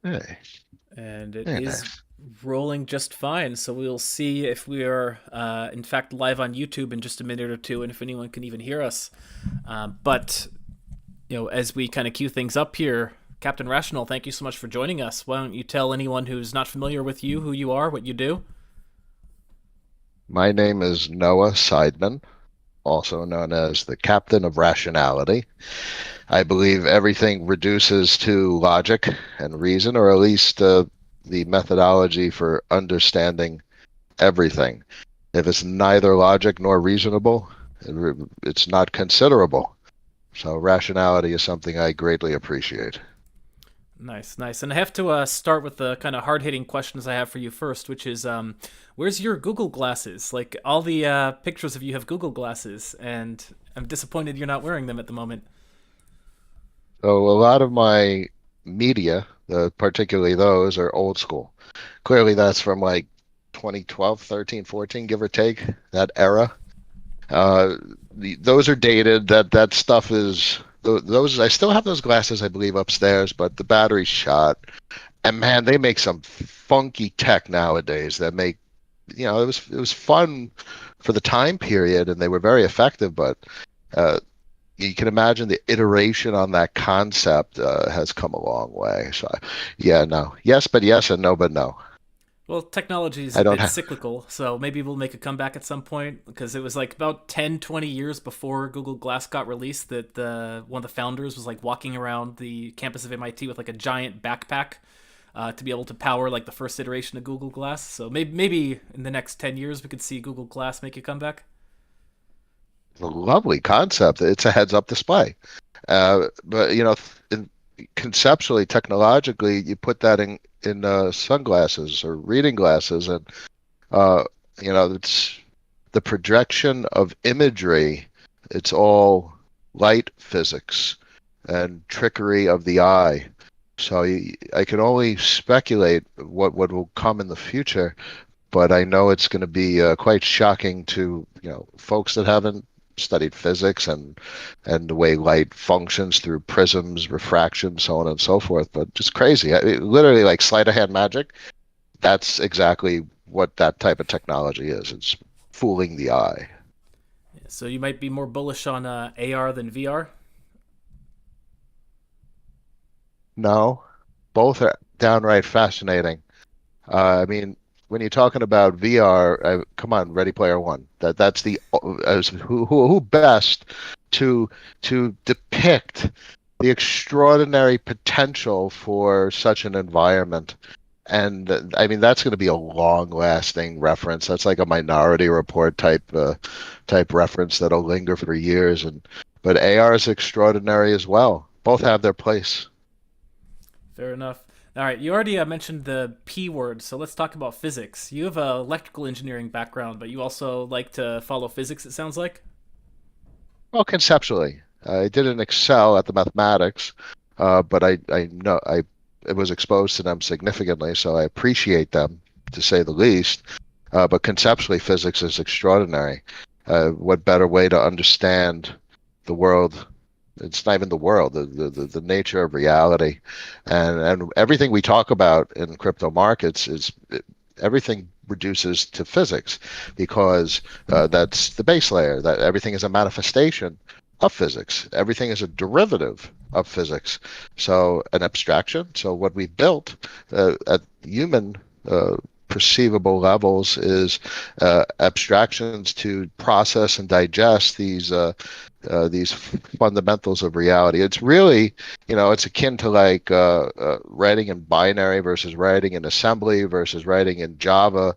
Hey, And it very is nice. rolling just fine. So we'll see if we are, in fact, live on YouTube in just a minute or two, and if anyone can even hear us. But as we kind of cue things up here, Captain Rational, thank you so much for joining us. Why don't you tell anyone who's not familiar with you who you are, what you do? My name is Noah Seidman, also known as the Captain of Rationality. I believe everything reduces to logic and reason, or at least the methodology for understanding everything. If it's neither logic nor reasonable, it's not considerable. So rationality is something I greatly appreciate. Nice, nice. And I have to start with the kind of hard hitting questions I have for you first, which is where's your Google Glasses? Like, all the pictures of you have Google Glasses, and I'm disappointed you're not wearing them at the moment. So a lot of my media, particularly those, are old school. Clearly, that's from like 2012, 13, 14, give or take, that era. Uh, those are dated. That stuff is those. I still have those glasses, I believe, upstairs, but the battery's shot. And man, they make some funky tech nowadays that make it was fun for the time period, and they were very effective. But uh, you can imagine the iteration on that concept has come a long way. So, yeah, no, yes, but yes, and no, but no. Well, technology is a I don't bit have. cyclical, so maybe we'll make a comeback at some point, because it was like about 10, 20 years before Google Glass got released that one of the founders was like walking around the campus of MIT with like a giant backpack to be able to power like the first iteration of Google Glass. So maybe in the next 10 years we could see Google Glass make a comeback. A lovely concept. It's a heads-up display. But conceptually, technologically, you put that in sunglasses or reading glasses, and uh, it's the projection of imagery. It's all light physics and trickery of the eye. So I can only speculate what will come in the future, but I know it's going to be quite shocking to folks that haven't studied physics and the way light functions through prisms, refraction, so on and so forth. But just crazy. Literally like sleight of hand magic. That's exactly what that type of technology is. It's fooling the eye. So you might be more bullish on AR than VR. No, both are downright fascinating. I mean, when you're talking about VR, come on, Ready Player One. That's the as who best to depict the extraordinary potential for such an environment. And I mean, that's going to be a long-lasting reference. That's like a Minority Report type reference that'll linger for years. But AR is extraordinary as well. Both have their place. Fair enough. All right, you already mentioned the P word, so let's talk about physics. You have a electrical engineering background, but you also like to follow physics, it sounds like. Well, conceptually, I didn't excel at the mathematics, but I know I was exposed to them significantly, so I appreciate them to say the least. But conceptually, physics is extraordinary. What better way to understand the world? It's not even the world, the nature of reality, and everything we talk about in crypto markets everything reduces to physics because that's the base layer. That everything is a manifestation of physics. Everything is a derivative of physics. So an abstraction. So what we built at human perceivable levels is abstractions to process and digest these fundamentals of reality. It's really, it's akin to like writing in binary versus writing in assembly versus writing in Java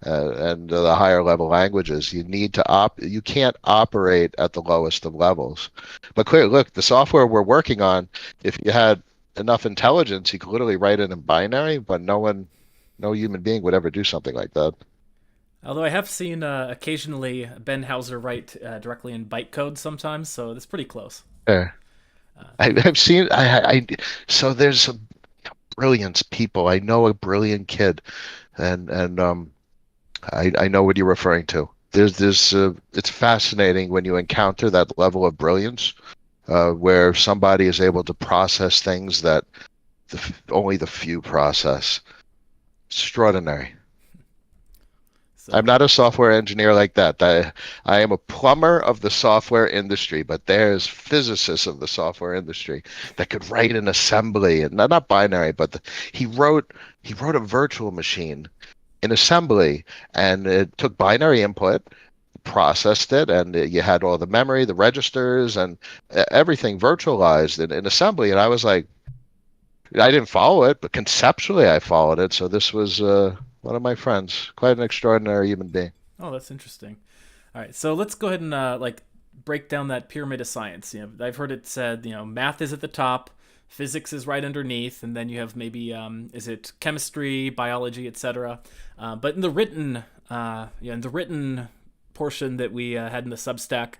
and the higher level languages. You can't operate at the lowest of levels. But clearly, look, the software we're working on, if you had enough intelligence, you could literally write it in binary, but no human being would ever do something like that. Although I have seen occasionally Ben Hauser write directly in bytecode sometimes, so that's pretty close. Yeah. I've seen so there's some brilliance people. I know a brilliant kid and I know what you're referring to. It's fascinating when you encounter that level of brilliance where somebody is able to process things that only the few process. Extraordinary. I'm So not a software engineer like that. I am a plumber of the software industry, but there's physicists of the software industry that could write an assembly and not binary, but he wrote he wrote a virtual machine in assembly, and it took binary input, processed it, and you had all the memory, the registers, and everything virtualized in assembly. And I was like, I didn't follow it, but conceptually I followed it. So this was one of my friends, quite an extraordinary human being. oh, that's interesting. All right, so let's go ahead and like break down that pyramid of science. I've heard it said, math is at the top, physics is right underneath, and then you have maybe is it chemistry, biology, etc. But in the written portion that we had in the Substack,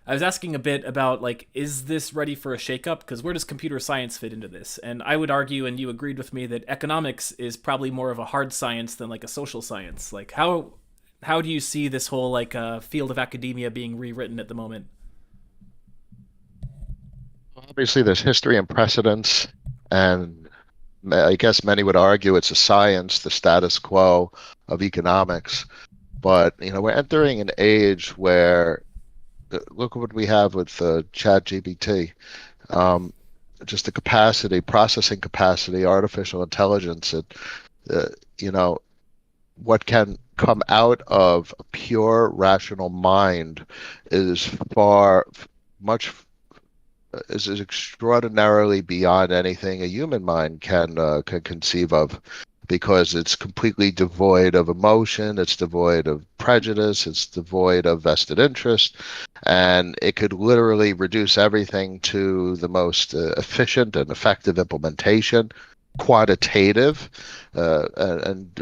I was asking a bit about like, is this ready for a shakeup? Because where does computer science fit into this? And I would argue, and you agreed with me, that economics is probably more of a hard science than like a social science. Like how do you see this whole like field of academia being rewritten at the moment? Obviously, there's history and precedence, and I guess many would argue it's a science, the status quo of economics. But we're entering an age where look at what we have with Chat GPT. Um, just the capacity, processing capacity, artificial intelligence, uh, you know, what can come out of a pure rational mind is far much is extraordinarily beyond anything a human mind can conceive of, because it's completely devoid of emotion, it's devoid of prejudice, it's devoid of vested interest, and it could literally reduce everything to the most efficient and effective implementation, quantitative, and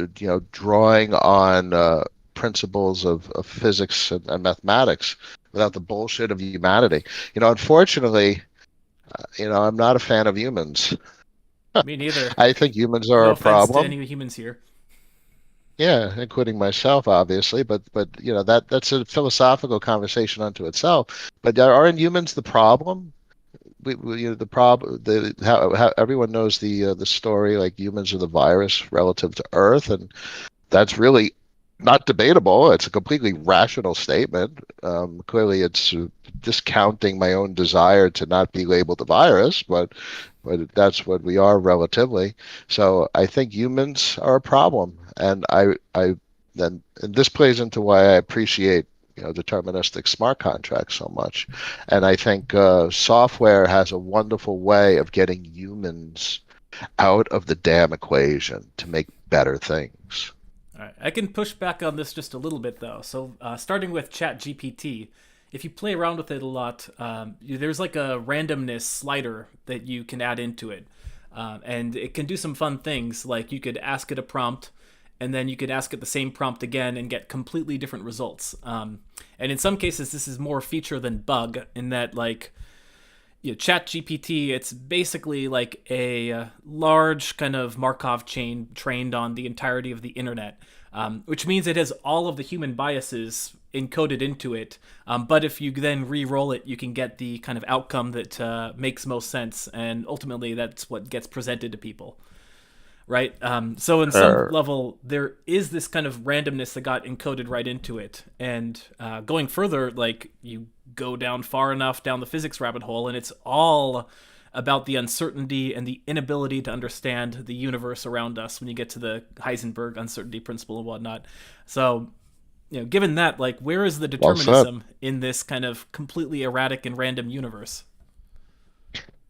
drawing on principles of physics and mathematics without the bullshit of humanity. Unfortunately, I'm not a fan of humans. Me neither. I think humans are No a offense to problem. any humans here. Yeah, including myself, obviously, but that's a philosophical conversation unto itself. But aren't humans the problem? The problem, how everyone knows the story, like humans are the virus relative to Earth, and that's really not debatable. It's a completely rational statement. Clearly, it's discounting my own desire to not be labeled a virus, but that's what we are relatively. So I think humans are a problem, and and this plays into why I appreciate deterministic smart contracts so much. And I think software has a wonderful way of getting humans out of the damn equation to make better things. All right, I can push back on this just a little bit though. So starting with Chat GPT, if you play around with it a lot, there's like a randomness slider that you can add into it, and it can do some fun things. Like you could ask it a prompt, and then you could ask it the same prompt again and get completely different results. And in some cases, this is more feature than bug in that like Chat GPT, it's basically like a large kind of Markov chain trained on the entirety of the internet, which means it has all of the human biases encoded into it. But if you then re-roll it, you can get the kind of outcome that makes most sense, and ultimately that's what gets presented to people, right? So in some Uh, level, there is this kind of randomness that got encoded right into it. And going further, like you go down far enough down the physics rabbit hole, and it's all about the uncertainty and the inability to understand the universe around us when you get to the Heisenberg uncertainty principle and whatnot. So, given that, like, where is the well said. determinism in this kind of completely erratic and random universe?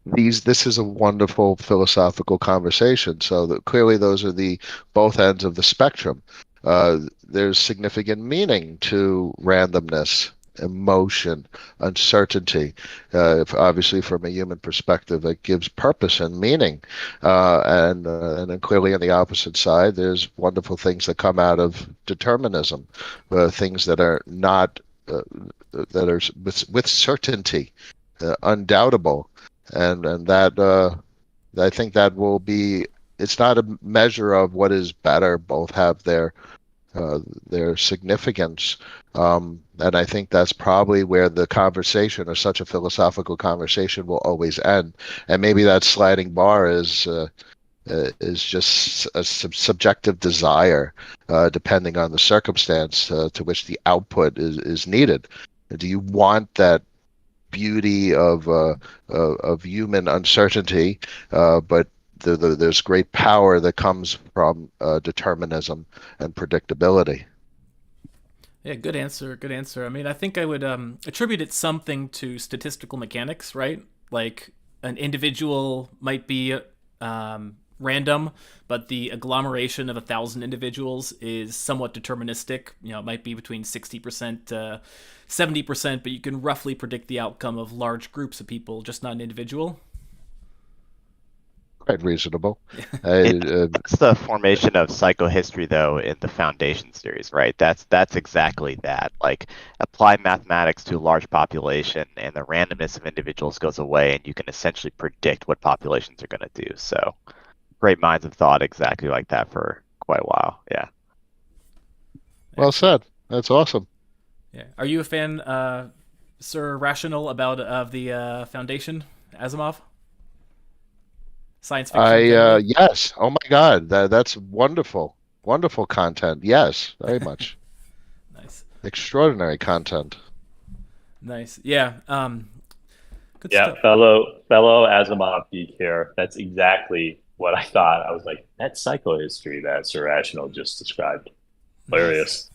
This is a wonderful philosophical conversation. So clearly, those are the both ends of the spectrum. There's significant meaning to randomness, emotion, uncertainty. Obviously, from a human perspective, it gives purpose and meaning. And then clearly, on the opposite side, there's wonderful things that come out of determinism, things that are not that are with certainty, undoubtable, and that I think that will be. It's not a measure of what is better. Both have their significance. And I think that's probably where the conversation, or such a philosophical conversation, will always end. And maybe that sliding bar is just a subjective desire, depending on the circumstance to which the output is needed. Do you want that beauty of human uncertainty, but there's great power that comes from determinism and predictability? Yeah, good answer. Good answer. I mean, I think I would attribute it something to statistical mechanics, right? Like an individual might be random, but the agglomeration of 1,000 individuals is somewhat deterministic. You know, it might be between 60% to 70%, but you can roughly predict the outcome of large groups of people, just not an individual. Quite reasonable. It Uh, that's the formation of psychohistory though in the Foundation series, right? That's exactly that. Like apply mathematics to a large population and the randomness of individuals goes away and you can essentially predict what populations are going to do. So great minds have thought exactly like that for quite a while. Yeah. well Excellent. said. That's awesome. Yeah. Are you a fan, Sir Rational, about of the Foundation, Asimov? Science fiction I generally? yes. Oh my God, that's wonderful. Wonderful content. Yes, very much. Nice. Extraordinary content. Nice. Yeah. Good Yeah, stuff. fellow Asimov geek here. That's exactly what I thought. I was like, that's psychohistory that Sir Rational just described. Nice. Hilarious.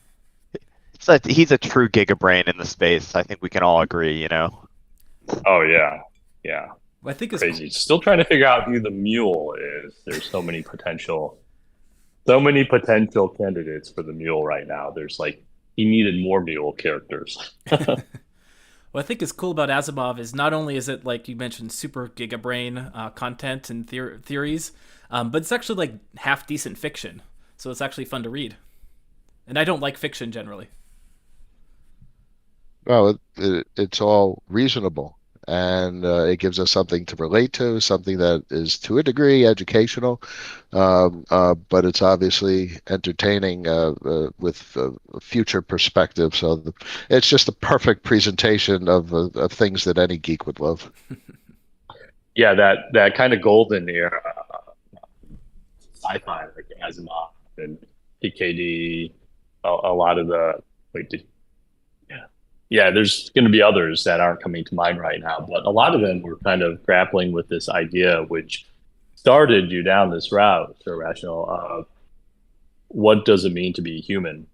So he's a true gigabrain in the space. I think we can all agree, you know. Oh yeah, yeah, What I think is crazy. Still trying to figure out who the mule is. There's so many potential candidates for the mule right now. There's like he needed more mule characters. what I think is cool about Asimov is not only is it like you mentioned super gigabrain content and theories, but it's actually like half decent fiction. So it's actually fun to read. And I don't like fiction generally. Well, it's all reasonable, and it gives us something to relate to, something that is to a degree educational, but it's obviously entertaining with a future perspective. So it's just a perfect presentation of things that any geek would love. Yeah, that kind of golden era sci-fi like Asimov and PKD. A lot of the wait, did, yeah, yeah. There's going to be others that aren't coming to mind right now, but a lot of them were kind of grappling with this idea, which started you down this route, so rational of what does it mean to be human,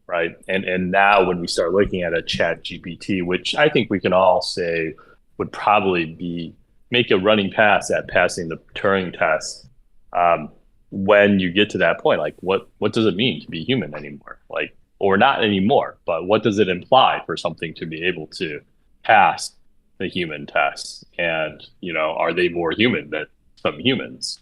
right? And now when we start looking at a Chat GPT, which I think we can all say would probably be make a running pass at passing the Turing test. When you get to that point, like what does it mean to be human anymore? Like, or not anymore, but what does it imply for something to be able to pass the human test? And, are they more human than some humans?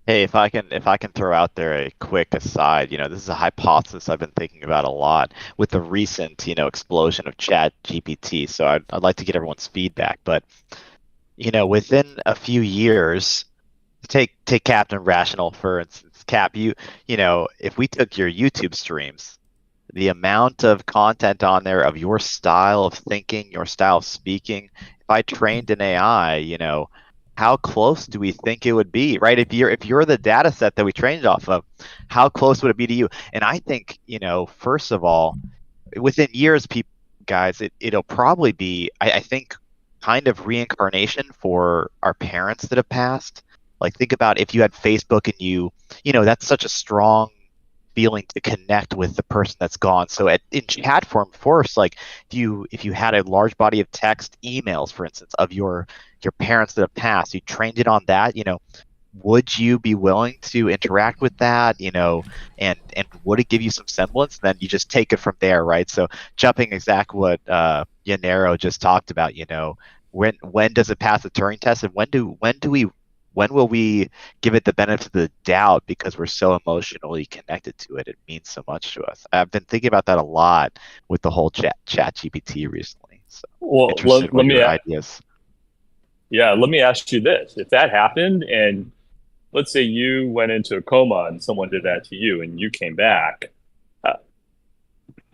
Hey, if I can throw out there a quick aside, this is a hypothesis I've been thinking about a lot with the recent, explosion of Chat GPT. So I'd like to get everyone's feedback. But, within a few years, take Captain Rational for instance. Cap, if we took your YouTube streams, the amount of content on there of your style of thinking, your style of speaking, if I trained an AI, how close do we think it would be, right? If you're the data set that we trained off of, how close would it be to you? And I think, first of all, within years, people, guys, it'll probably be, I think, kind of reincarnation for our parents that have passed. Like think about if you had Facebook and that's such a strong feeling to connect with the person that's gone. So in chat form, first, like if you had a large body of text emails, for instance, of your parents that have passed, you trained it on that, would you be willing to interact with that, and would it give you some semblance? And then you just take it from there, right? So jumping exact what Yanero just talked about, when does it pass the Turing test, and when will we give it the benefit of the doubt because we're so emotionally connected to it? It means so much to us. I've been thinking about that a lot with the whole chat GPT recently. So Well, interested in let what me your ideas. yeah, let me ask you this: if that happened and let's say you went into a coma and someone did that to you and you came back. Uh,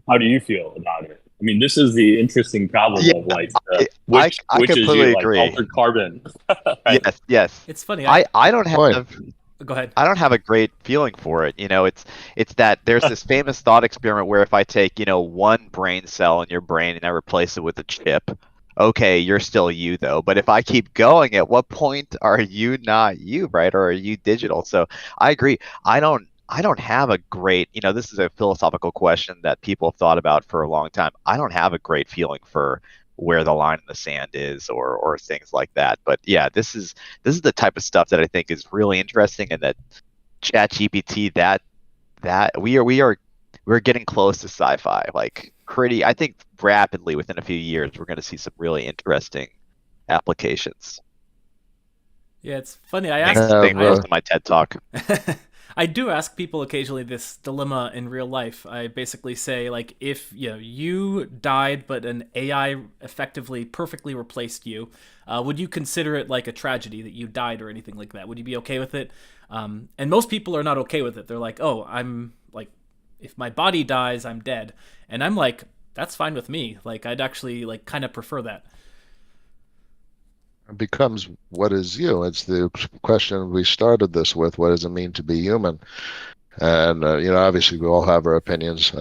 how do you feel about it? I mean, this is the interesting problem Yeah, of like I which is you completely like agree. altered carbon, right? Yes. It's funny. I don't Point. have Go ahead. I don't have a great feeling for it. It's that there's this famous thought experiment where if I take, one brain cell in your brain and I replace it with a chip, okay, you're still you though. But if I keep going, at what point are you not you, right? Or are you digital? So I agree. I don't have a great, this is a philosophical question that people have thought about for a long time. I don't have a great feeling for where the line in the sand is or things like that. But yeah, this is the type of stuff that I think is really interesting, and that ChatGPT that we're getting close to sci-fi, like pretty. I think rapidly within a few years we're going to see some really interesting applications. Yeah, it's funny. I Thanks, asked. Have, thanks I most of my TED talk. I do ask people occasionally this dilemma in real life. I basically say, like, if you died but an AI effectively perfectly replaced you, would you consider it like a tragedy that you died or anything like that? Would you be okay with it? And most people are not okay with it. They're like, oh, I'm like, if my body dies, I'm dead. And I'm like, that's fine with me. Like, I'd actually like kind of prefer that. becomes what is you? It's the question we started this with. What does it mean to be human? And obviously, we all have our opinions.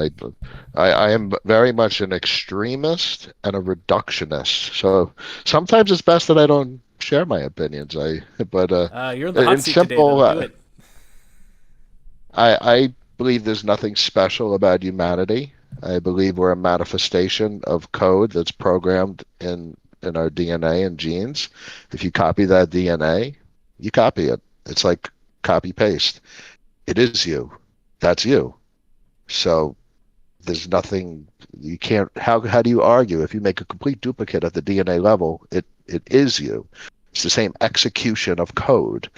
I am very much an extremist and a reductionist. So sometimes it's best that I don't share my opinions. But You're in the hot in seat today, though. simple, Do it. I believe there's nothing special about humanity. I believe we're a manifestation of code that's programmed in our DNA and genes. If you copy that DNA, you copy it. It's like copy paste. It is you. That's you. So there's nothing you can't. How do you argue if you make a complete duplicate at the DNA level? It is you. It's the same execution of code,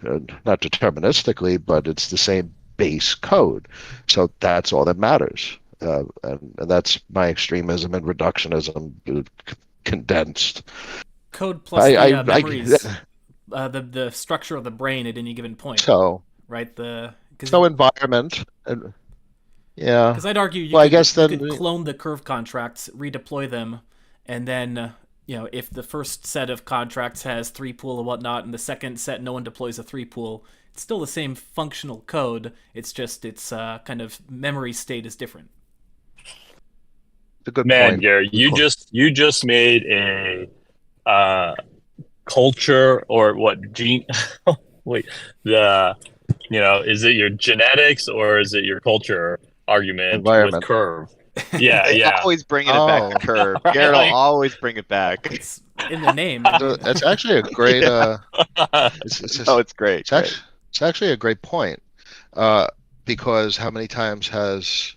not deterministically, but it's the same base code. So that's all that matters. And that's my extremism and reductionism condensed. Code plus the I memories, the structure of the brain at any given point, so right? The so environment. Yeah. Because I'd argue you Well, I could guess you then could clone the curve contracts, redeploy them, and then if the first set of contracts has three pool and whatnot, and the second set no one deploys a three pool, it's still the same functional code. It's just its kind of memory state is different. it's a good Man, point. Gary, you just made a culture or what gene? Wait, the is it your genetics or is it your culture argument with Environment. curve? Yeah, They yeah. always bringing it back to Oh, curve. Right, Garrett will like, always bring it back. It's in the name. I so mean, it's actually a great. Yeah. It's Oh, just, it's great, it's great. actually it's actually a great point. Uh, because how many times has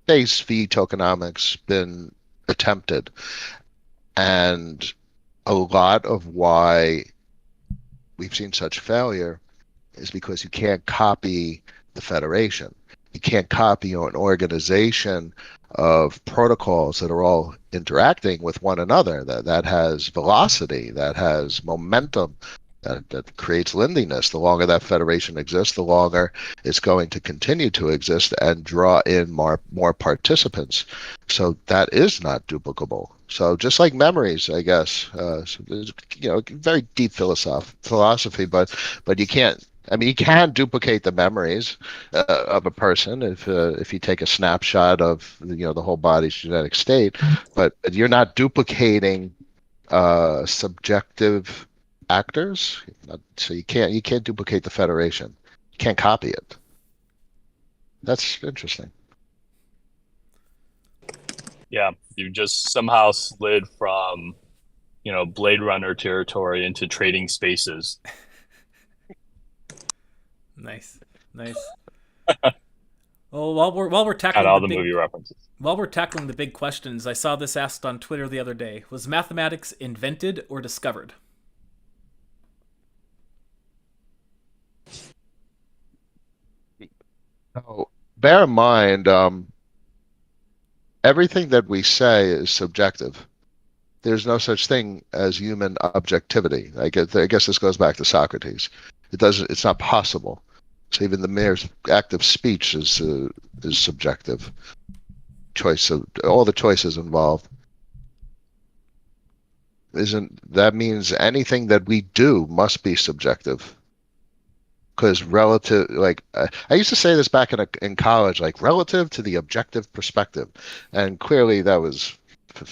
base fee tokenomics been attempted, and a lot of why we've seen such failure is because you can't copy the federation. You can't copy an organization of protocols that are all interacting with one another, that has velocity, that has momentum, that creates lindiness. The longer that federation exists, the longer it's going to continue to exist and draw in more participants. So that is not duplicable. So just like memories, I guess, so there's, very deep philosophy, but you can't. I mean, you can duplicate the memories of a person if you take a snapshot of the whole body's genetic state, but you're not duplicating subjective actors. So you can't duplicate the federation. You can't copy it. That's interesting. Yeah, you just somehow slid from Blade Runner territory into Trading Spaces. nice, nice. Well, while we're Got tackling all the the big movie references. while we're tackling the big questions, I saw this asked on Twitter the other day: was mathematics invented or discovered? So bear in mind, everything that we say is subjective. There's no such thing as human objectivity. I guess this goes back to Socrates. It's not possible. So even the mere act of speech is subjective. Choice of all the choices involved. Isn't that means anything that we do must be subjective? Because relative, like I used to say this back in college, like relative to the objective perspective, and clearly that was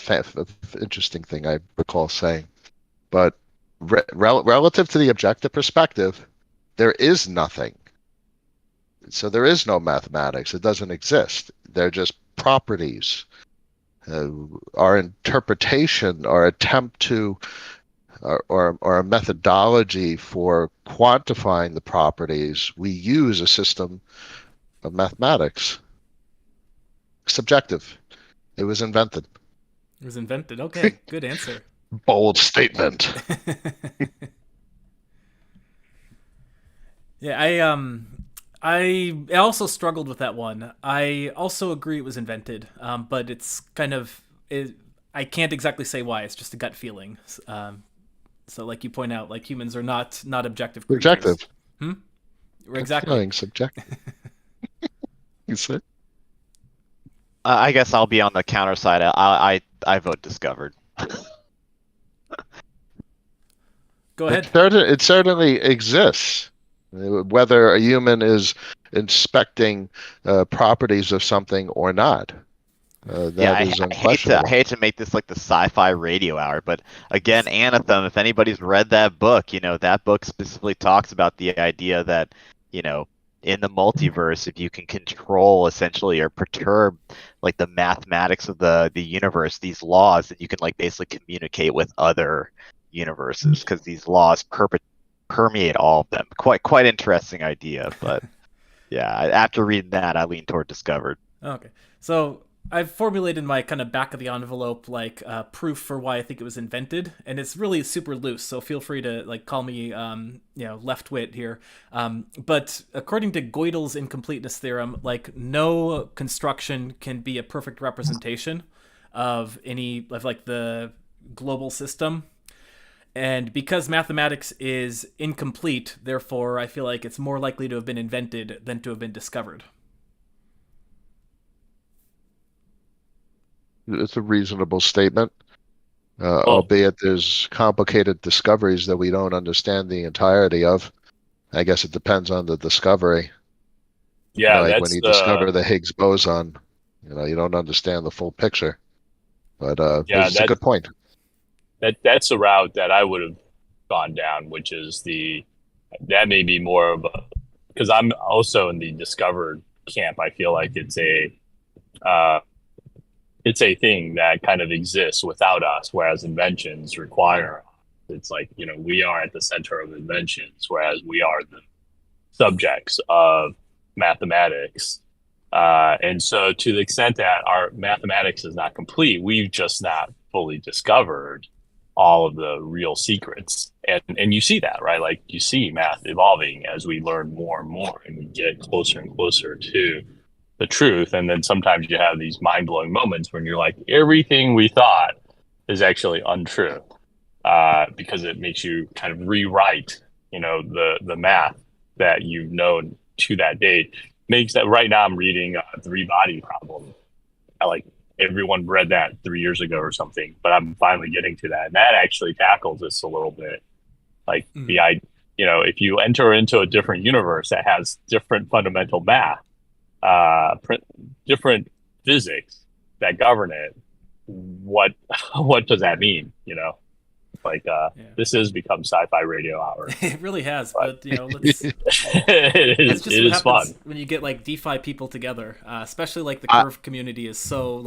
an interesting thing I recall saying. But relative to the objective perspective, there is nothing. So there is no mathematics. It doesn't exist. They're just properties. Our interpretation, our attempt to, or a methodology for quantifying the properties, we use a system of mathematics. Subjective. It was invented. It was invented. Okay, good answer. Bold statement. Yeah, I also struggled with that one. I also agree it was invented, but it's kind of I can't exactly say why. It's just a gut feeling. So, like you point out, like humans are not objective creatures. Subjective. Exactly. Feeling subjective. You said. I guess I'll be on the counter side. I vote discovered. Go ahead. It certainly exists. Whether a human is inspecting properties of something or not. That is unquestionable. I hate to make this like the sci-fi radio hour, but again, Anthem, if anybody's read that book, that book specifically talks about the idea that, in the multiverse, if you can control essentially or perturb like the mathematics of the universe, these laws, that you can like basically communicate with other universes because these laws permeate all of them. Quite interesting idea, but yeah, after reading that, I lean toward discovered. Okay, so I've formulated my kind of back of the envelope proof for why I think it was invented, and it's really super loose. So feel free to like call me left wit here. But according to Gödel's incompleteness theorem, like no construction can be a perfect representation of the global system. And because mathematics is incomplete, therefore I feel like it's more likely to have been invented than to have been discovered. It's a reasonable statement, albeit there's complicated discoveries that we don't understand the entirety of. I guess it depends on the discovery. Yeah, like when you discover the Higgs boson, you don't understand the full picture. But it's a good point. That's a route that I would have gone down, which is that may be more of because I'm also in the discovered camp. I feel like it's a thing that kind of exists without us, whereas inventions require us. It's like, we are at the center of inventions, whereas we are the subjects of mathematics. And so to the extent that our mathematics is not complete, we've just not fully discovered all of the real secrets. And you see that, right? Like you see math evolving as we learn more and more and we get closer and closer to the truth. And then sometimes you have these mind-blowing moments when you're like, everything we thought is actually untrue, because it makes you kind of rewrite, the math that you've known to that date. Makes that right now I'm reading Three-Body Problem. Everyone read that 3 years ago or something, but I'm finally getting to that. And that actually tackles this a little bit. If you enter into a different universe that has different fundamental math, different physics that govern it, what does that mean? This has become sci-fi radio hour. It really has, but let's it is fun when you get like DeFi people together, especially like the Curve community is so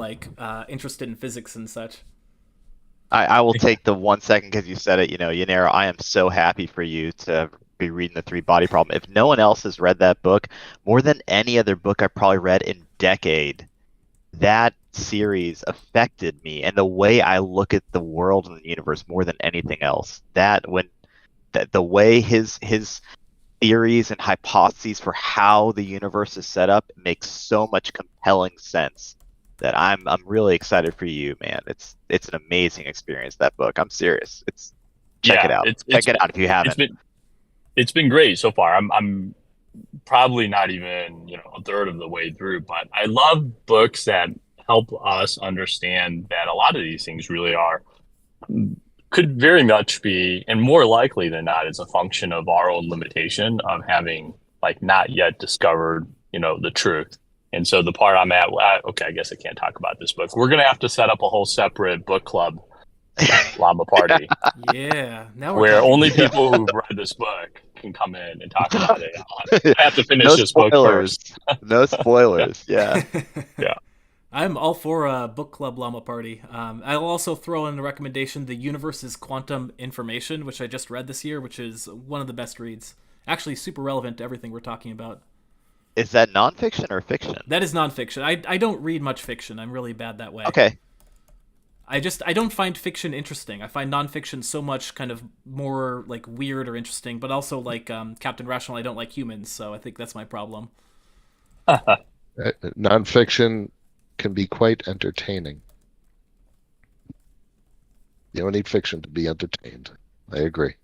interested in physics and such. I will take the 1 second because you said it. Yanero, I am so happy for you to be reading the Three-Body Problem. If no one else has read that book, more than any other book I've probably read in decade, that series affected me and the way I look at the world and the universe more than anything else. The way his theories and hypotheses for how the universe is set up makes so much compelling sense that I'm really excited for you, man. It's an amazing experience, that book. I'm serious. Check it out. Check it out if you haven't. it's been great so far. I'm probably not even, a third of the way through, but I love books that help us understand that a lot of these things really are could very much be, and more likely than not, is a function of our own limitation of having like not yet discovered, the truth. And so the part I'm at, okay, I guess I can't talk about this book. We're gonna have to set up a whole separate book club, Llama Party, Yeah, now we're where talking. only people who've read this book can come in and talk about it. I have to No finish this book spoilers. first. No spoilers. Yeah. Yeah. I'm all for a book club llama party. I'll also throw in the recommendation, The Universe is Quantum Information, which I just read this year, which is one of the best reads. Actually, super relevant to everything we're talking about. Is that nonfiction or fiction? That is nonfiction. I don't read much fiction. I'm really bad that way. Okay. I don't find fiction interesting. I find nonfiction so much kind of more like weird or interesting, but also like Captain Rational, I don't like humans, so I think that's my problem. Nonfiction can be quite entertaining. You don't need fiction to be entertained. I agree.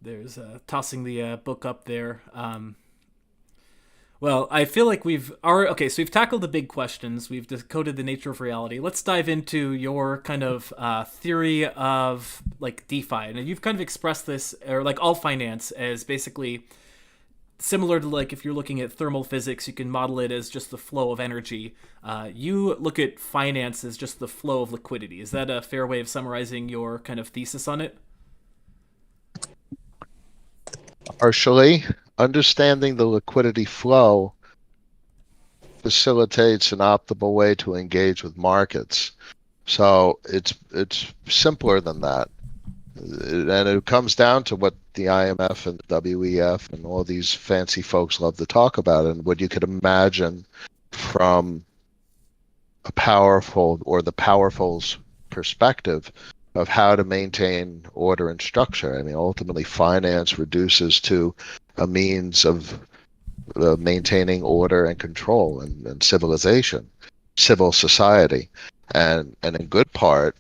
There's tossing the book up there. Well, I feel like okay. So we've tackled the big questions. We've decoded the nature of reality. Let's dive into your kind of theory of like DeFi, and you've kind of expressed this, or like all finance, as basically similar to like if you're looking at thermal physics, you can model it as just the flow of energy. You look at finance as just the flow of liquidity. Is that a fair way of summarizing your kind of thesis on it? Partially, understanding the liquidity flow facilitates an optimal way to engage with markets. So it's simpler than that. And it comes down to what the IMF and the WEF and all these fancy folks love to talk about, and what you could imagine from a powerful or the powerful's perspective of how to maintain order and structure. I mean, ultimately, finance reduces to a means of maintaining order and control and civilization, civil society, and in good part,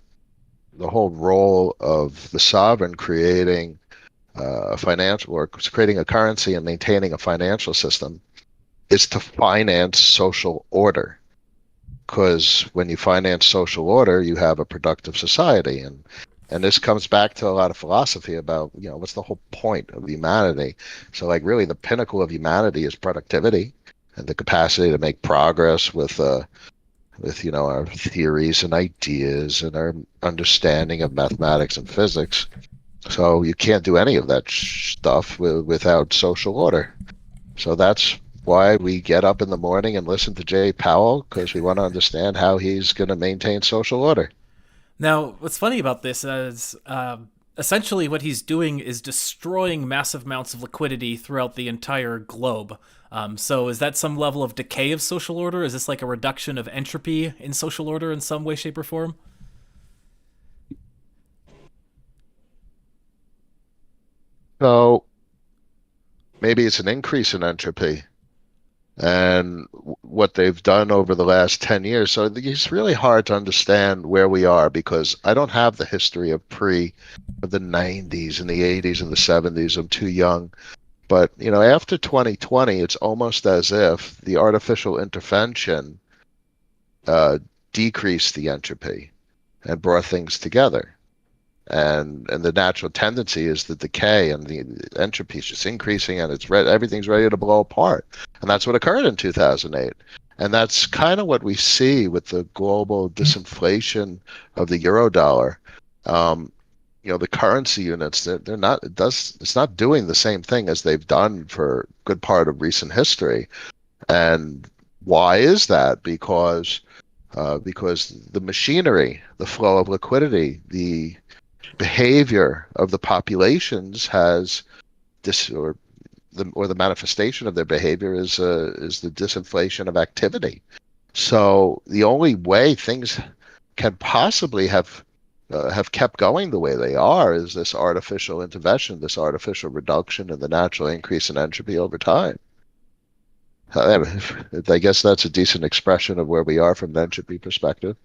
the whole role of the sovereign creating a financial or creating a currency and maintaining a financial system is to finance social order. Because when you finance social order, you have a productive society, and this comes back to a lot of philosophy about what's the whole point of humanity. So like really the pinnacle of humanity is productivity and the capacity to make progress with our theories and ideas and our understanding of mathematics and physics. So you can't do any of that stuff without social order. So that's why we get up in the morning and listen to Jay Powell, because we want to understand how he's going to maintain social order. Now, what's funny about this is essentially what he's doing is destroying massive amounts of liquidity throughout the entire globe. So is that some level of decay of social order? Is this like a reduction of entropy in social order in some way, shape, or form? So maybe it's an increase in entropy. And what they've done over the last 10 years. So it's really hard to understand where we are, because I don't have the history of the 90s and the 80s and the 70s. I'm too young. But, after 2020, it's almost as if the artificial intervention decreased the entropy and brought things together. And the natural tendency is the decay, and the entropy is just increasing, and everything's ready to blow apart. And that's what occurred in 2008. And that's kind of what we see with the global disinflation of the eurodollar. The currency units, they're not, it's not doing the same thing as they've done for a good part of recent history. And why is that? Because the machinery, the flow of liquidity, the behavior of the populations has or the manifestation of their behavior is the disinflation of activity. So the only way things can possibly have kept going the way they are is this artificial intervention, this artificial reduction in the natural increase in entropy over time. I guess that's a decent expression of where we are from an entropy perspective.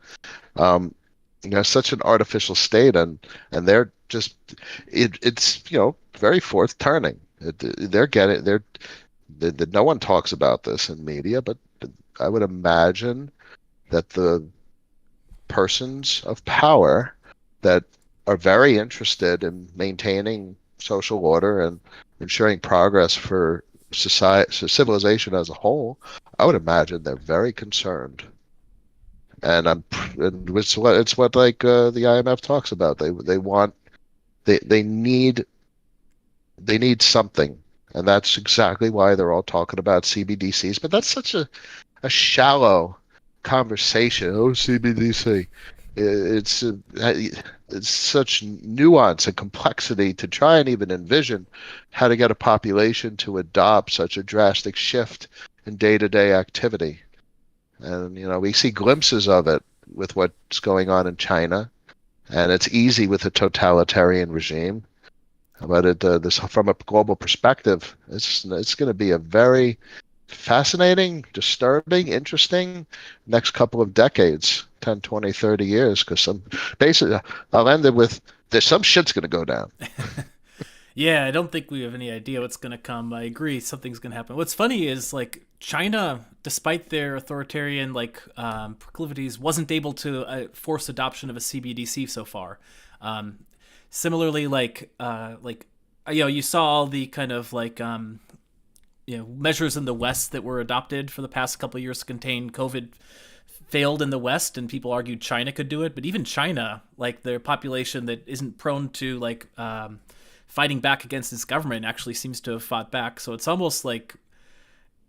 such an artificial state, and they're just it's very forth turning. They're getting no one talks about this in media, but I would imagine that the persons of power that are very interested in maintaining social order and ensuring progress for society, so civilization as a whole, I would imagine they're very concerned. And it's what like the IMF talks about. They want they need something, and that's exactly why they're all talking about CBDCs. But that's such a shallow conversation. Oh, CBDC. It's it's such nuance and complexity to try and even envision how to get a population to adopt such a drastic shift in day-to-day activity. And we see glimpses of it with what's going on in China, and it's easy with a totalitarian regime. But this from a global perspective, it's going to be a very fascinating, disturbing, interesting next couple of decades, 10, 20, 30 years, because basically I'll end it with there's some shit's going to go down. Yeah, I don't think we have any idea what's going to come. I agree, something's going to happen. What's funny is like China, despite their authoritarian proclivities, wasn't able to force adoption of a CBDC so far. Um, Similarly, you saw all the kind of measures in the West that were adopted for the past couple of years to contain COVID failed in the West, and people argued China could do it. But even China, like their population that isn't prone to fighting back against its government, actually seems to have fought back. So it's almost like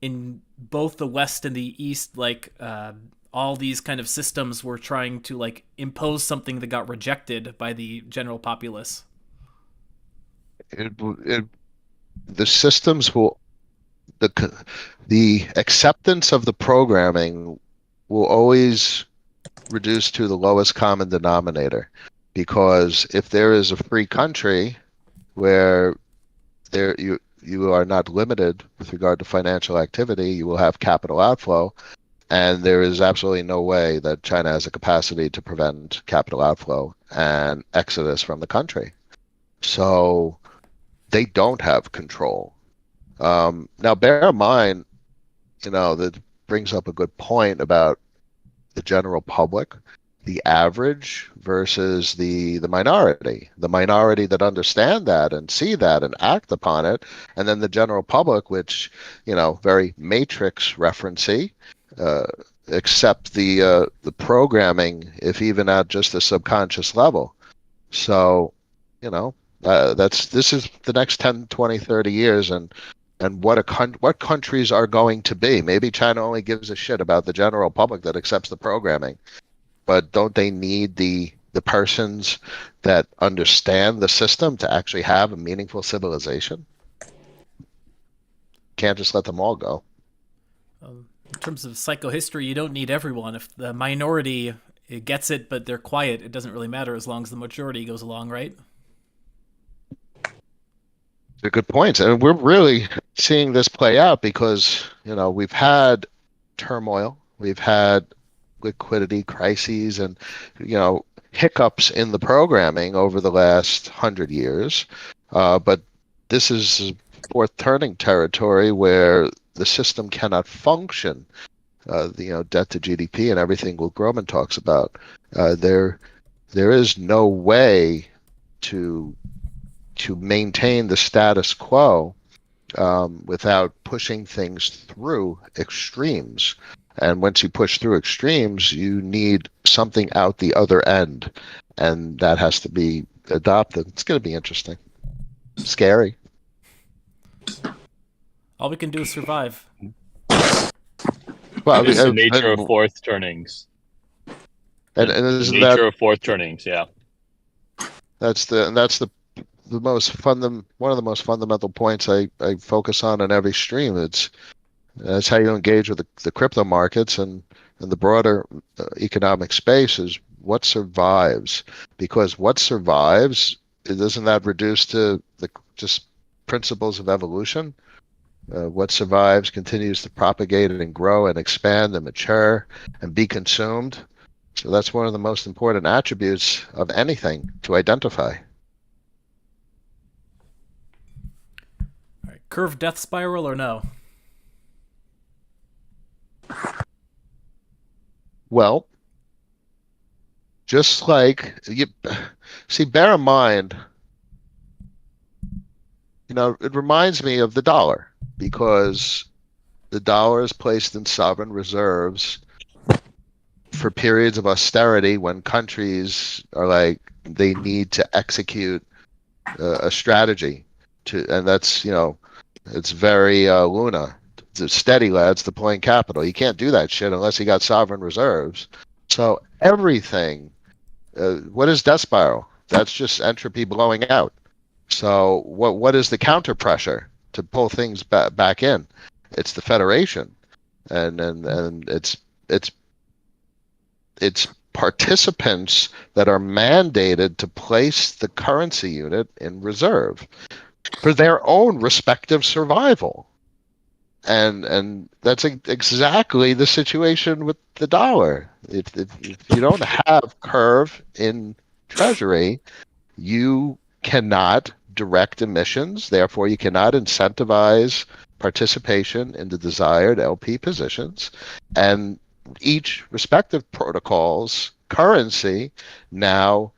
in both the West and the East, all these kind of systems were trying to impose something that got rejected by the general populace. It, it, the systems will the the acceptance of the programming will always reduce to the lowest common denominator, because if there is a free country where you are not limited with regard to financial activity, you will have capital outflow, and there is absolutely no way that China has a capacity to prevent capital outflow and exodus from the country. So they don't have control. Now, bear in mind, that brings up a good point about the general public, the average versus the minority. The minority that understand that and see that and act upon it, and then the general public, which, very matrix referencey, uh, accept the programming, if even at just a subconscious level. So, this is the next 10, 20, 30 years, and what countries are going to be. Maybe China only gives a shit about the general public that accepts the programming, but don't they need the persons that understand the system to actually have a meaningful civilization? Can't just let them all go. In terms of psychohistory, you don't need everyone. If the minority gets it, but they're quiet, it doesn't really matter as long as the majority goes along, right? They're good points, and we're really seeing this play out because we've had turmoil, we've had liquidity crises, and hiccups in the programming over the last 100 years. But this is fourth turning territory where the system cannot function. Debt to GDP and everything Will Groman talks about. There is no way to maintain the status quo without pushing things through extremes. And once you push through extremes, you need something out the other end, and that has to be adopted. It's going to be interesting, scary. All we can do is survive. Well, it's the nature of fourth turnings. And the nature of fourth turnings, yeah. That's the one of the most fundamental points I focus on in every stream. That's how you engage with the crypto markets and the broader economic space is what survives. Because what survives, isn't that reduced to the just principles of evolution? What survives continues to propagate and grow and expand and mature and be consumed. So that's one of the most important attributes of anything to identify. All right. Curve death spiral or no? Well, just like you see, bear in mind, it reminds me of the dollar because the dollar is placed in sovereign reserves for periods of austerity when countries are like they need to execute a strategy and that's it's very Luna. It's steady, lads, deploying capital. You can't do that shit unless you got sovereign reserves. So everything, what is death spiral? That's just entropy blowing out. So what is the counter pressure to pull things back in? It's the federation, and it's participants that are mandated to place the currency unit in reserve for their own respective survival. And that's exactly the situation with the dollar. If you don't have curve in treasury, you cannot direct emissions. Therefore, you cannot incentivize participation in the desired LP positions. And each respective protocol's currency now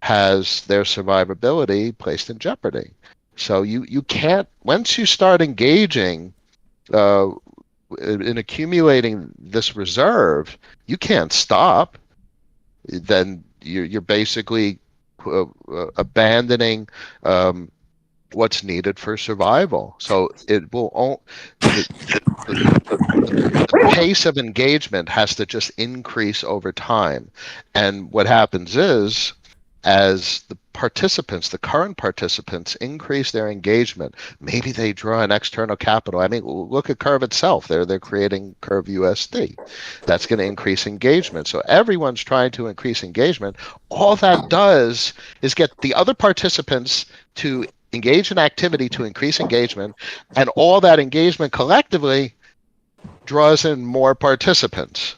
has their survivability placed in jeopardy. So you can't, once you start engaging uh, in accumulating this reserve, you can't stop. Then you're basically abandoning what's needed for survival. So it will the pace of engagement has to just increase over time. And what happens is, as the current participants increase their engagement, maybe they draw an external capital. I mean, look at Curve itself. They're creating Curve USD. That's going to increase engagement. So everyone's trying to increase engagement. All that does is get the other participants to engage in activity to increase engagement, and all that engagement collectively draws in more participants.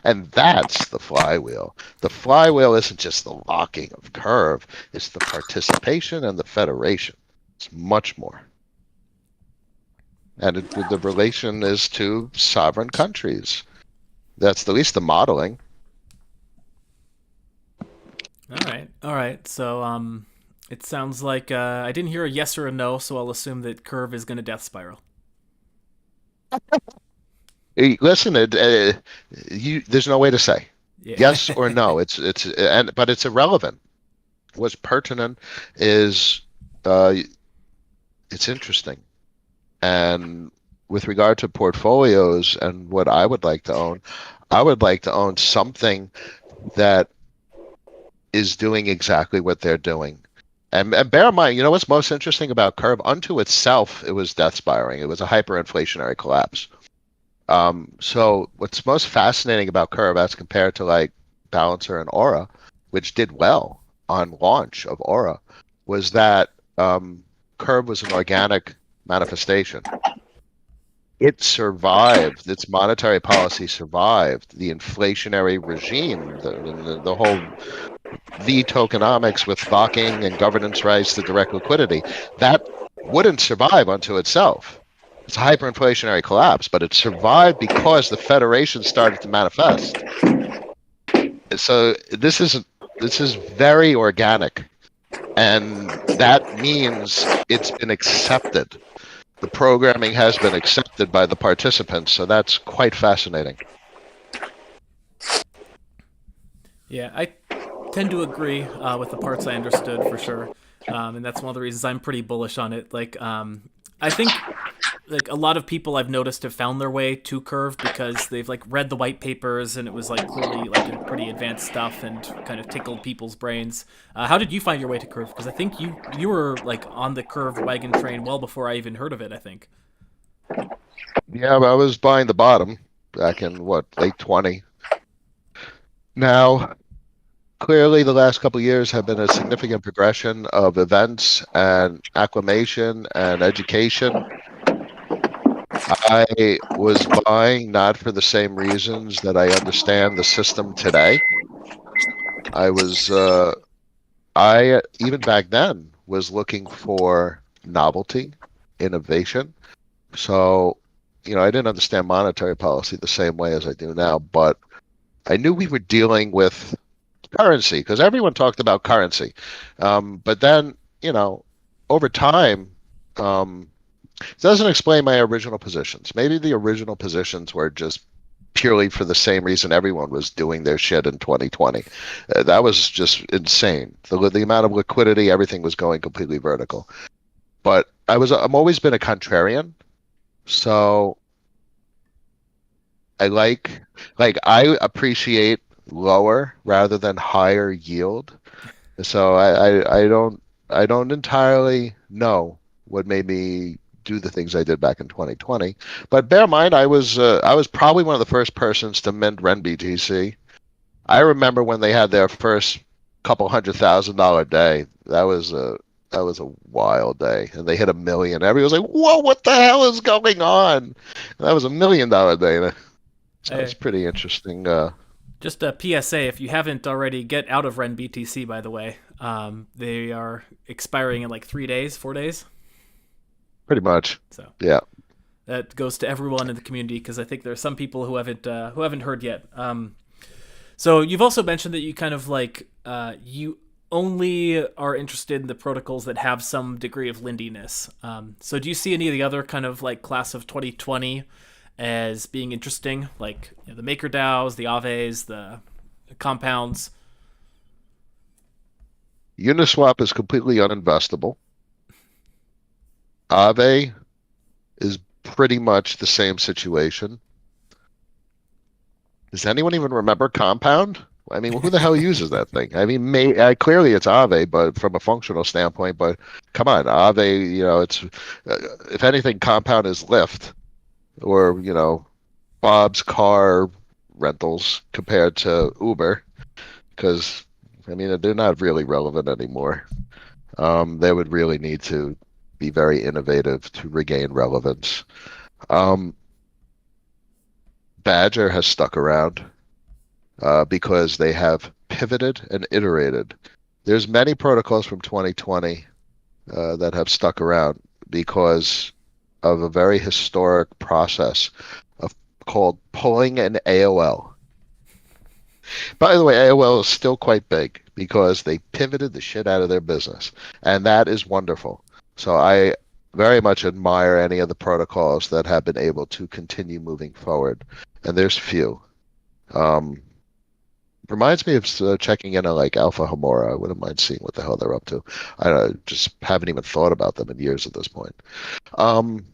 And that's the flywheel. The flywheel isn't just the locking of curve, it's the participation and the federation. It's much more. And the relation is to sovereign countries. That's at least the modeling. All right. So, it sounds like I didn't hear a yes or a no, so I'll assume that Curve is going to death spiral. Listen, there's no way to say Yeah. yes or no. But it's irrelevant. What's pertinent is it's interesting. And with regard to portfolios and what I would like to own, I would like to own something that is doing exactly what they're doing. And bear in mind, what's most interesting about Curve? Unto itself, it was death spiraling. It was a hyperinflationary collapse. So what's most fascinating about Curve as compared to like Balancer and Aura, which did well on launch of Aura, was that Curve was an organic manifestation. It survived. Its monetary policy survived the inflationary regime, the whole Tokenomics with locking and governance rights to direct liquidity. That wouldn't survive unto itself. It's a hyperinflationary collapse, but it survived because the federation started to manifest. So this is very organic, and that means it's been accepted. The programming has been accepted by the participants, so that's quite fascinating. Yeah, I tend to agree with the parts I understood for sure, and that's one of the reasons I'm pretty bullish on it. Like, I think like a lot of people I've noticed have found their way to Curve because they've like read the white papers and it was like clearly like pretty advanced stuff and kind of tickled people's brains. How did you find your way to Curve? Because I think you were like on the Curve wagon train well before I even heard of it. I think. Yeah, I was buying the bottom back in late 20. Now, clearly, the last couple of years have been a significant progression of events and acclimation and education. I was buying not for the same reasons that I understand the system today. I was, I even back then was looking for novelty, innovation. So, I didn't understand monetary policy the same way as I do now, but I knew we were dealing with currency because everyone talked about currency. But then, over time, um, it doesn't explain my original positions. Maybe the original positions were just purely for the same reason everyone was doing their shit in 2020. That was just insane. The amount of liquidity, everything was going completely vertical. But I'm always been a contrarian, so I I appreciate lower rather than higher yield. So I don't entirely know what made me do the things I did back in 2020. But bear in mind, I was probably one of the first persons to mint Ren BTC. I remember when they had their first couple $100,000 day. That was a wild day, and they hit 1 million. Everyone was like, "Whoa, what the hell is going on?" And that was $1 million day. So it's Hey, pretty interesting. just a PSA: if you haven't already, get out of Ren BTC. By the way, they are expiring in like 3 days, 4 days. Pretty much. So Yeah. that goes to everyone in the community because I think there are some people who haven't heard yet. So you've also mentioned that you kind of like you only are interested in the protocols that have some degree of lindiness. So do you see any of the other kind of like class of 2020 as being interesting, like the MakerDAOs, the Aves, the compounds? Uniswap is completely uninvestable. Aave is pretty much the same situation. Does anyone even remember Compound? I mean, who the hell uses that thing? I mean, clearly it's Aave, but from a functional standpoint. But come on, Aave, it's if anything, Compound is Lyft or Bob's car rentals compared to Uber, because I mean they're not really relevant anymore. They would really need to be very innovative to regain relevance. Um, Badger has stuck around because they have pivoted and iterated. There's many protocols from 2020 that have stuck around because of a very historic process of called pulling an AOL. By the way, AOL is still quite big because they pivoted the shit out of their business, and that is wonderful. So I very much admire any of the protocols that have been able to continue moving forward, and there's few. Um, Reminds me of checking in on like Alpha Homora. I wouldn't mind seeing what the hell they're up to. I just haven't even thought about them in years at this point. Um,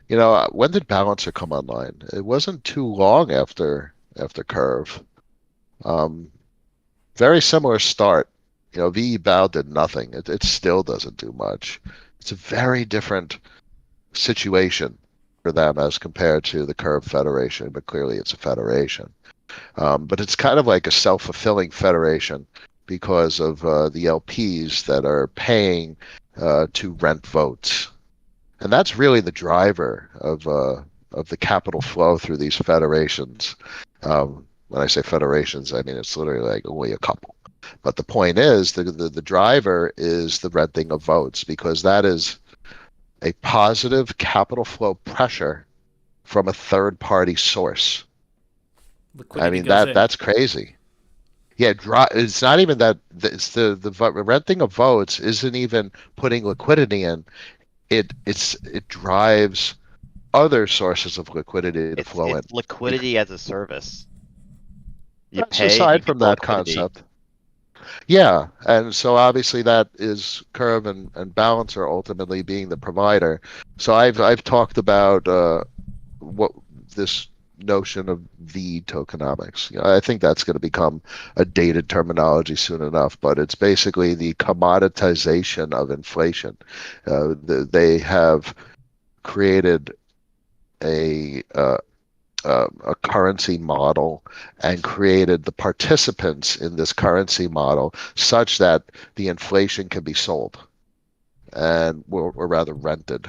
when did Balancer come online? It wasn't too long after Curve. Um, Very similar start. VE Bow did nothing. It still doesn't do much. It's a very different situation for them as compared to the Curve Federation, but clearly it's a federation. But it's kind of like a self-fulfilling federation because of the LPs that are paying to rent votes, and that's really the driver of the capital flow through these federations. When I say federations, I mean it's literally like only a couple. But the point is, the driver is the renting of votes because that is a positive capital flow pressure from a third party source. I Liquidity mean goes in. that's crazy. Yeah, it's not even that. It's the renting of votes isn't even putting liquidity in. It drives other sources of liquidity to flow in. It's liquidity as a service. You That's pay and you aside get from the that liquidity. concept. Yeah, and so obviously that is Curve and Balancer ultimately being the provider. So I've talked about what this notion of the tokenomics. I think that's going to become a dated terminology soon enough, but it's basically the commoditization of inflation. They have created a a currency model and created the participants in this currency model such that the inflation can be sold and or rather rented.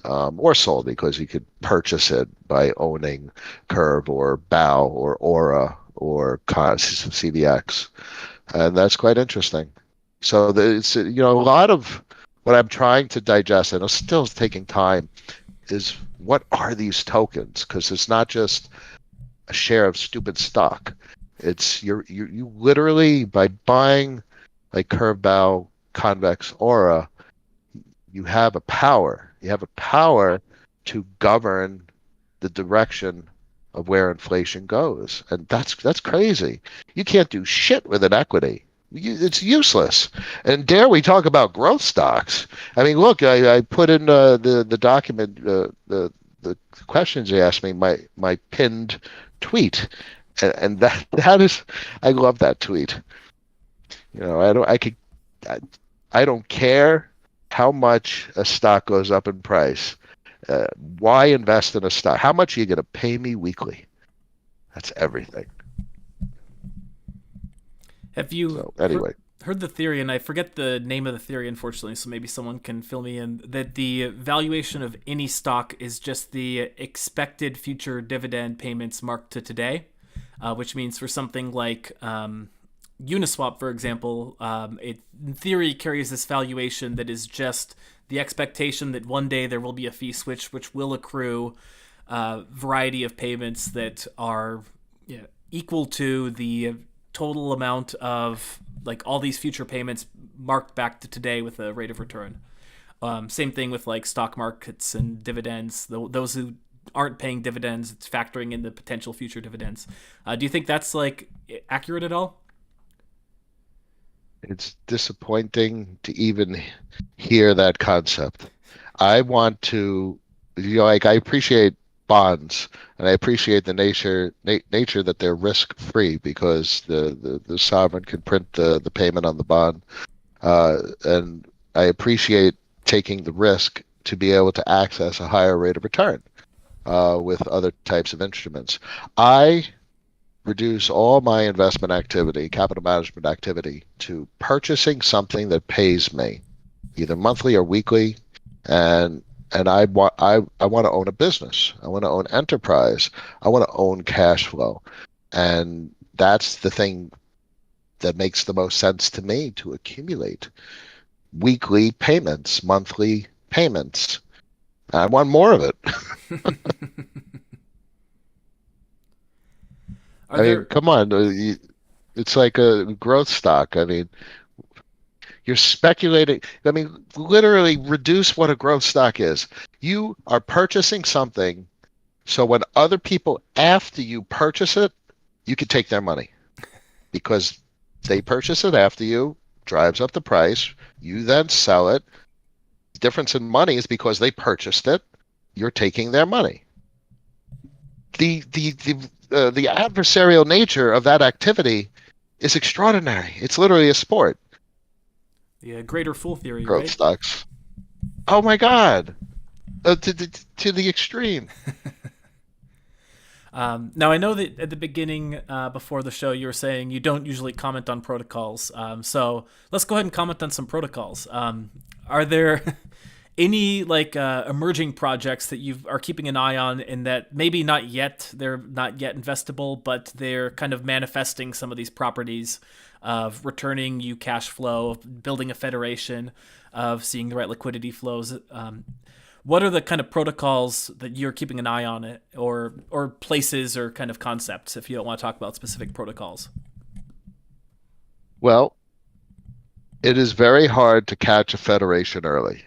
or sold because you could purchase it by owning Curve or Bow or Aura or CVX, and that's quite interesting. So it's a lot of what I'm trying to digest, and it's still taking time, is what are these tokens? Because it's not just a share of stupid stock. It's you literally by buying like Curve, Bow, Convex, Aura, you have a power. You have a power to govern the direction of where inflation goes, and that's crazy. You can't do shit with an equity. It's useless. And dare we talk about growth stocks? I mean, look, I put in the document the questions you asked me, my pinned tweet, and that is, I love that tweet. I, I don't care how much a stock goes up in price. Why invest in a stock? How much are you going to pay me weekly? That's everything. Have you So anyway, heard the theory, and I forget the name of the theory, unfortunately, so maybe someone can fill me in, that the valuation of any stock is just the expected future dividend payments marked to today, which means for something like Uniswap, for example, it in theory carries this valuation that is just the expectation that one day there will be a fee switch which will accrue a variety of payments that are equal to the total amount of like all these future payments marked back to today with a rate of return. Same thing with like stock markets and dividends. Those who aren't paying dividends, it's factoring in the potential future dividends. Do you think that's like accurate at all? it's disappointing to even hear that concept. I want to, like I appreciate bonds, and I appreciate the nature that they're risk free because the sovereign can print the payment on the bond, and I appreciate taking the risk to be able to access a higher rate of return with other types of instruments. I reduce all my investment activity, capital management activity, to purchasing something that pays me either monthly or weekly, and I want to own a business. I want to own enterprise. I want to own cash flow, and that's the thing that makes the most sense to me, to accumulate weekly payments, monthly payments. I want more of it. Are I mean, there come on, it's like a growth stock. I mean, you're speculating. I mean, literally reduce what a growth stock is. You are purchasing something so when other people after you purchase it, you can take their money because they purchase it after you, drives up the price. You then sell it. The difference in money is because they purchased it, you're taking their money. The adversarial nature of that activity is extraordinary. It's literally a sport. the greater fool theory, Growth right? stocks. Oh my God. To the extreme. Now, I know that at the beginning, before the show, you were saying you don't usually comment on protocols. So let's go ahead and comment on some protocols. Are there any like emerging projects that you are keeping an eye on, and that maybe they're not yet investable, but they're kind of manifesting some of these properties of returning you cash flow, of building a federation, of seeing the right liquidity flows? What are the kind of protocols that you're keeping an eye on, it or places or kind of concepts, if you don't want to talk about specific protocols? Well, it is very hard to catch a federation early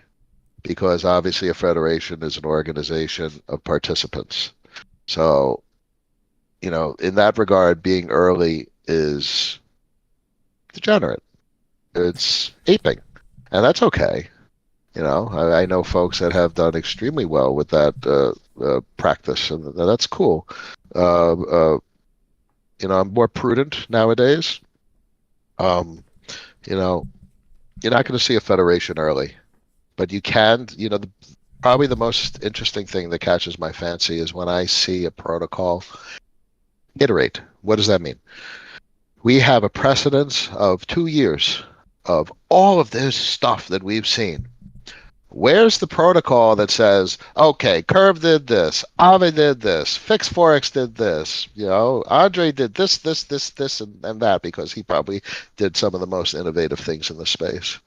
because obviously a federation is an organization of participants. So, in that regard, being early is degenerate. It's aping, and that's okay. I know folks that have done extremely well with that practice, and that's cool. Uh, uh, I'm more prudent nowadays. Um, you know, you're not going to see a federation early, but you can. Probably the most interesting thing that catches my fancy is when I see a protocol iterate. What does that mean? We have a precedence of 2 years of all of this stuff that we've seen. Where's the protocol that says, okay, Curve did this, Aave did this, Fix Forex did this, Andre did this, and that, because he probably did some of the most innovative things in the space.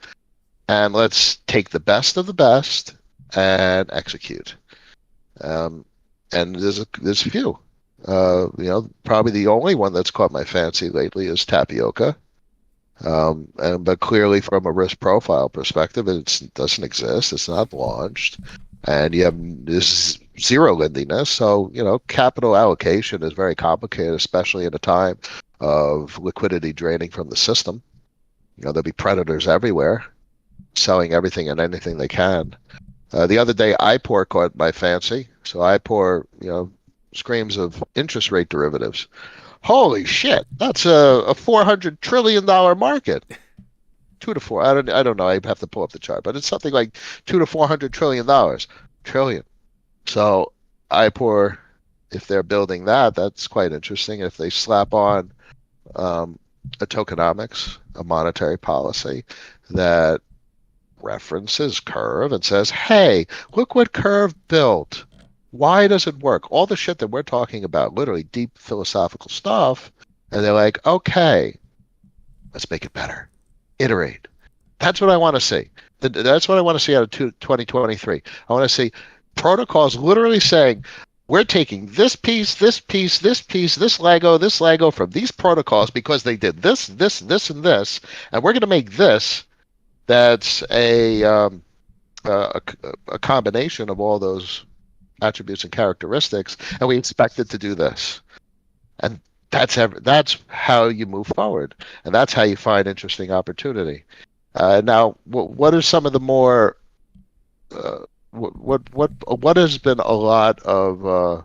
And let's take the best of the best and execute. And there's a few. Probably the only one that's caught my fancy lately is Tapioca. But clearly, from a risk profile perspective, it doesn't exist. It's not launched, and you have this zero lendiness. So capital allocation is very complicated, especially in a time of liquidity draining from the system. There'll be predators everywhere, selling everything and anything they can. The other day, IPOR caught my fancy. So IPOR, screams of interest rate derivatives. Holy shit! That's a $400 trillion market. 2 to 4. I don't know. I have to pull up the chart, but it's something like $200 to $400 trillion. So IPOR, if they're building that, that's quite interesting. If they slap on a tokenomics, a monetary policy that references Curve and says, "Hey, look what Curve built. Why does it work?" All the shit that we're talking about, literally deep philosophical stuff, and they're like, "Okay, let's make it better. Iterate." That's what I want to see. That's what I want to see out of 2023. I want to see protocols literally saying, "We're taking this piece, this piece, this piece, this Lego from these protocols because they did this, this, this, and this, and we're going to make this that's a combination of all those attributes and characteristics, and we expect it to do this." And that's how you move forward, and that's how you find interesting opportunity. Now, what are some of the more what has been a lot of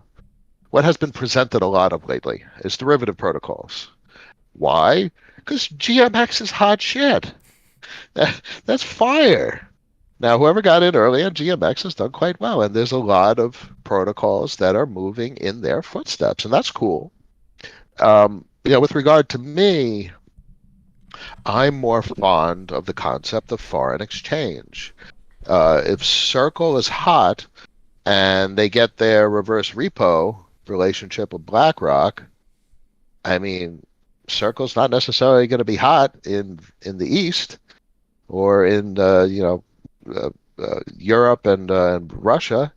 what has been presented a lot of lately is derivative protocols. Why? Because GMX is hot shit. That's fire. Now, whoever got in early on GMX has done quite well, and there's a lot of protocols that are moving in their footsteps, and that's cool. With regard to me, I'm more fond of the concept of foreign exchange. If Circle is hot and they get their reverse repo relationship with BlackRock, I mean, Circle's not necessarily going to be hot in the East or in Europe and Russia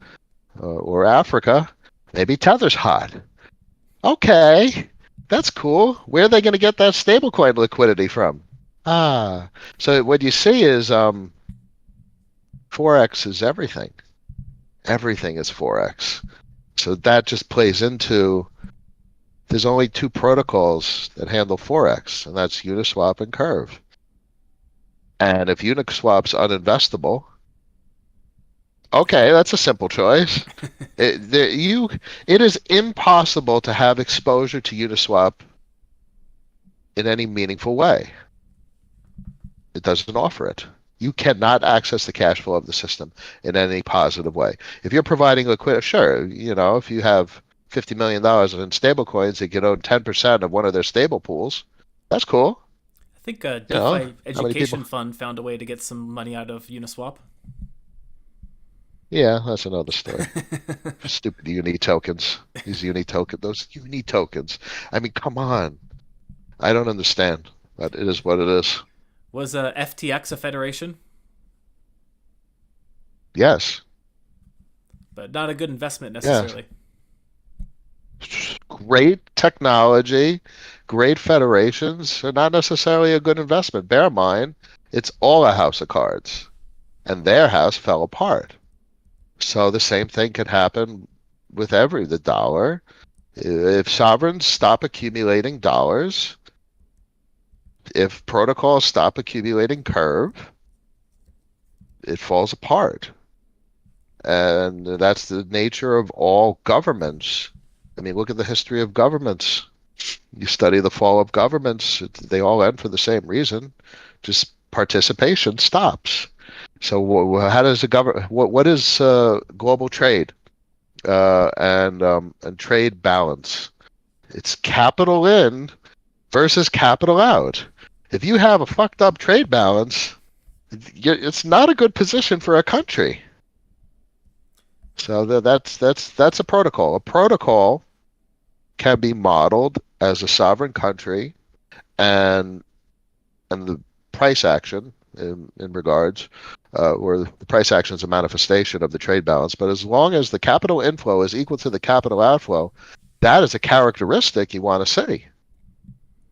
or Africa. Maybe Tether's hot. Okay, that's cool. Where are they going to get that stablecoin liquidity from? So what you see is Forex is everything. Everything is Forex. So that just plays into, there's only two protocols that handle Forex, and that's Uniswap and Curve. And if Uniswap's uninvestable, okay, that's a simple choice. It is impossible to have exposure to Uniswap in any meaningful way. It doesn't offer it. You cannot access the cash flow of the system in any positive way. If you're providing liquidity, sure, if you have $50 million in stablecoins, you can own 10% of one of their stable pools. That's cool. I think a DeFi education fund found a way to get some money out of Uniswap. Yeah, that's another story. Stupid uni tokens. Those uni tokens. I mean, come on. I don't understand, but it is what it is. Was FTX a federation? Yes. But not a good investment necessarily. Yes. Great technology, great federations are not necessarily a good investment. Bear in mind, it's all a house of cards, and their house fell apart. So the same thing could happen with the dollar. If sovereigns stop accumulating dollars, if protocols stop accumulating Curve, it falls apart. And that's the nature of all governments. I mean, look at the history of governments. You study the fall of governments, they all end for the same reason. Just participation stops. So how does the government? What is global trade and trade balance? It's capital in versus capital out. If you have a fucked up trade balance, it's not a good position for a country. So that's a protocol. A protocol can be modeled as a sovereign country, and the price action in regards, or the price action is a manifestation of the trade balance. But as long as the capital inflow is equal to the capital outflow, that is a characteristic you want to see.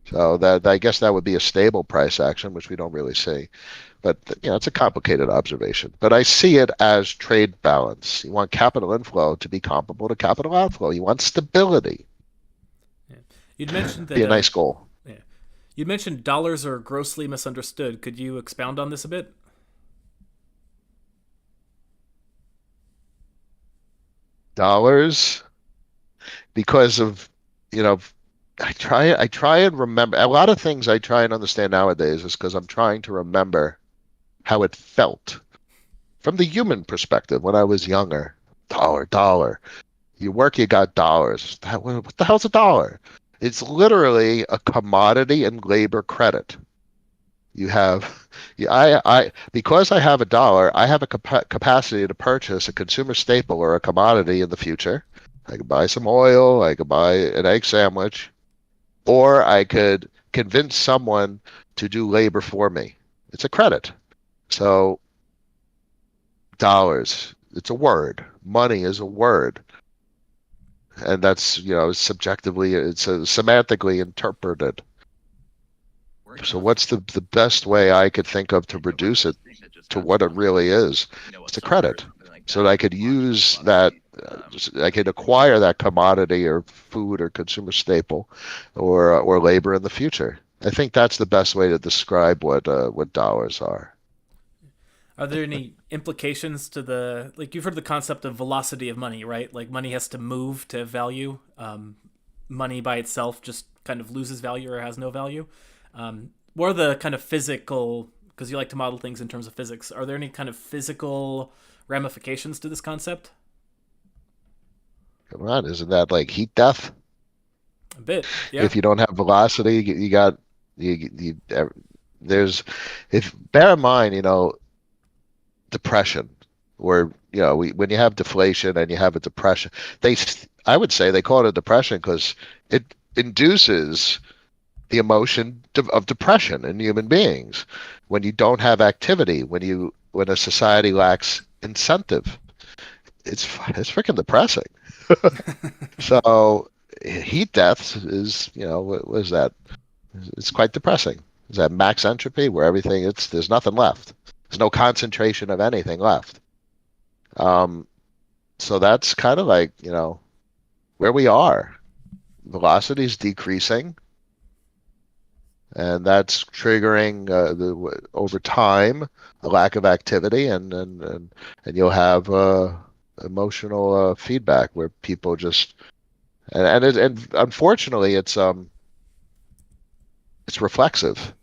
So that, I guess, that would be a stable price action, which we don't really see. But it's a complicated observation. But I see it as trade balance. You want capital inflow to be comparable to capital outflow. You want stability. Yeah. You'd mentioned that. Be a nice goal. Yeah. You mentioned dollars are grossly misunderstood. Could you expound on this a bit? Dollars, because of, I try and remember a lot of things. I try and understand nowadays is because I'm trying to remember how it felt from the human perspective when I was younger. Dollar, dollar. You work, you got dollars. What the hell's a dollar? It's literally a commodity and labor credit. You have, because I have a dollar, I have a capacity to purchase a consumer staple or a commodity in the future. I could buy some oil, I could buy an egg sandwich, or I could convince someone to do labor for me. It's a credit. So dollars, it's a word. Money is a word. And that's, subjectively, it's semantically interpreted. So what's the best way I could think of to reduce it to what it really is? It's a credit. So that I could use that, I could acquire that commodity or food or consumer staple or labor in the future. I think that's the best way to describe what dollars are. Are there any implications to you've heard the concept of velocity of money, right? Like money has to move to have value. Money by itself just kind of loses value or has no value. What are the kind of physical, because you like to model things in terms of physics, are there any kind of physical ramifications to this concept? Come on, isn't that like heat death? A bit, yeah. If you don't have velocity, you got there's, if bear in mind, depression, or when you have deflation and you have a depression, I would say they call it a depression because it induces the emotion of depression in human beings when you don't have activity, when a society lacks incentive. It's freaking depressing. So heat death is, what is that? It's quite depressing. Is that max entropy where there's nothing left. There's no concentration of anything left. So that's kind of like, where we are. Velocity is decreasing, and that's triggering over time a lack of activity, and you'll have emotional feedback where people just, and unfortunately it's reflexive.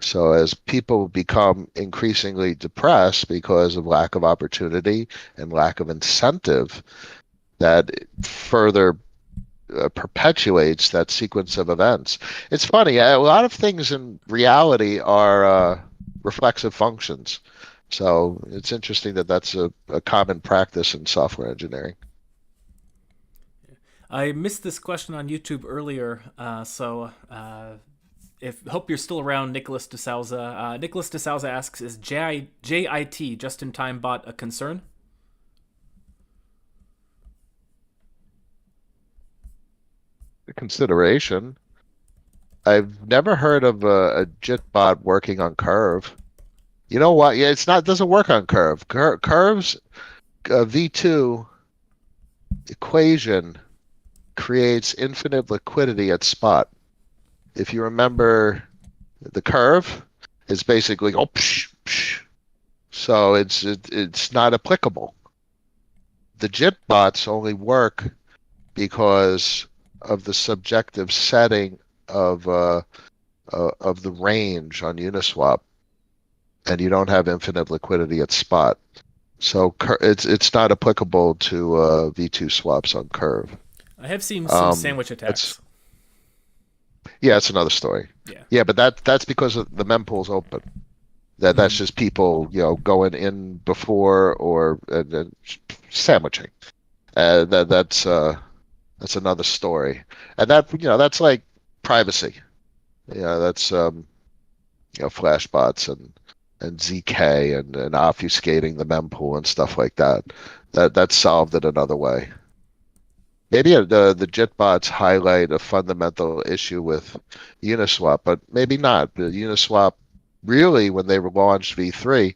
So as people become increasingly depressed because of lack of opportunity and lack of incentive, that further perpetuates that sequence of events. It's funny, a lot of things in reality are reflexive functions. So it's interesting that that's a common practice in software engineering. I missed this question on YouTube earlier, hope you're still around, Nicholas DeSouza. Nicholas DeSouza asks, is JIT, just-in-time bot, a concern? The consideration. I've never heard of a JIT bot working on Curve. You know what? Yeah, it doesn't work on Curve. Curve's V2 equation creates infinite liquidity at spot. If you remember, the curve is basically psh, psh. So it's not applicable. The JIT bots only work because of the subjective setting of the range on Uniswap, and you don't have infinite liquidity at spot. So it's not applicable to V2 swaps on Curve. I have seen some sandwich attacks. Yeah, it's another story. Yeah. Yeah, but that's because the mempool's open. That's just people, going in before or sandwiching. That's another story, and that's like privacy. That's flashbots and ZK and obfuscating the mempool and stuff like that. That solved it another way. Maybe the JIT-bots highlight a fundamental issue with Uniswap, but maybe not. The Uniswap really, when they launched V3,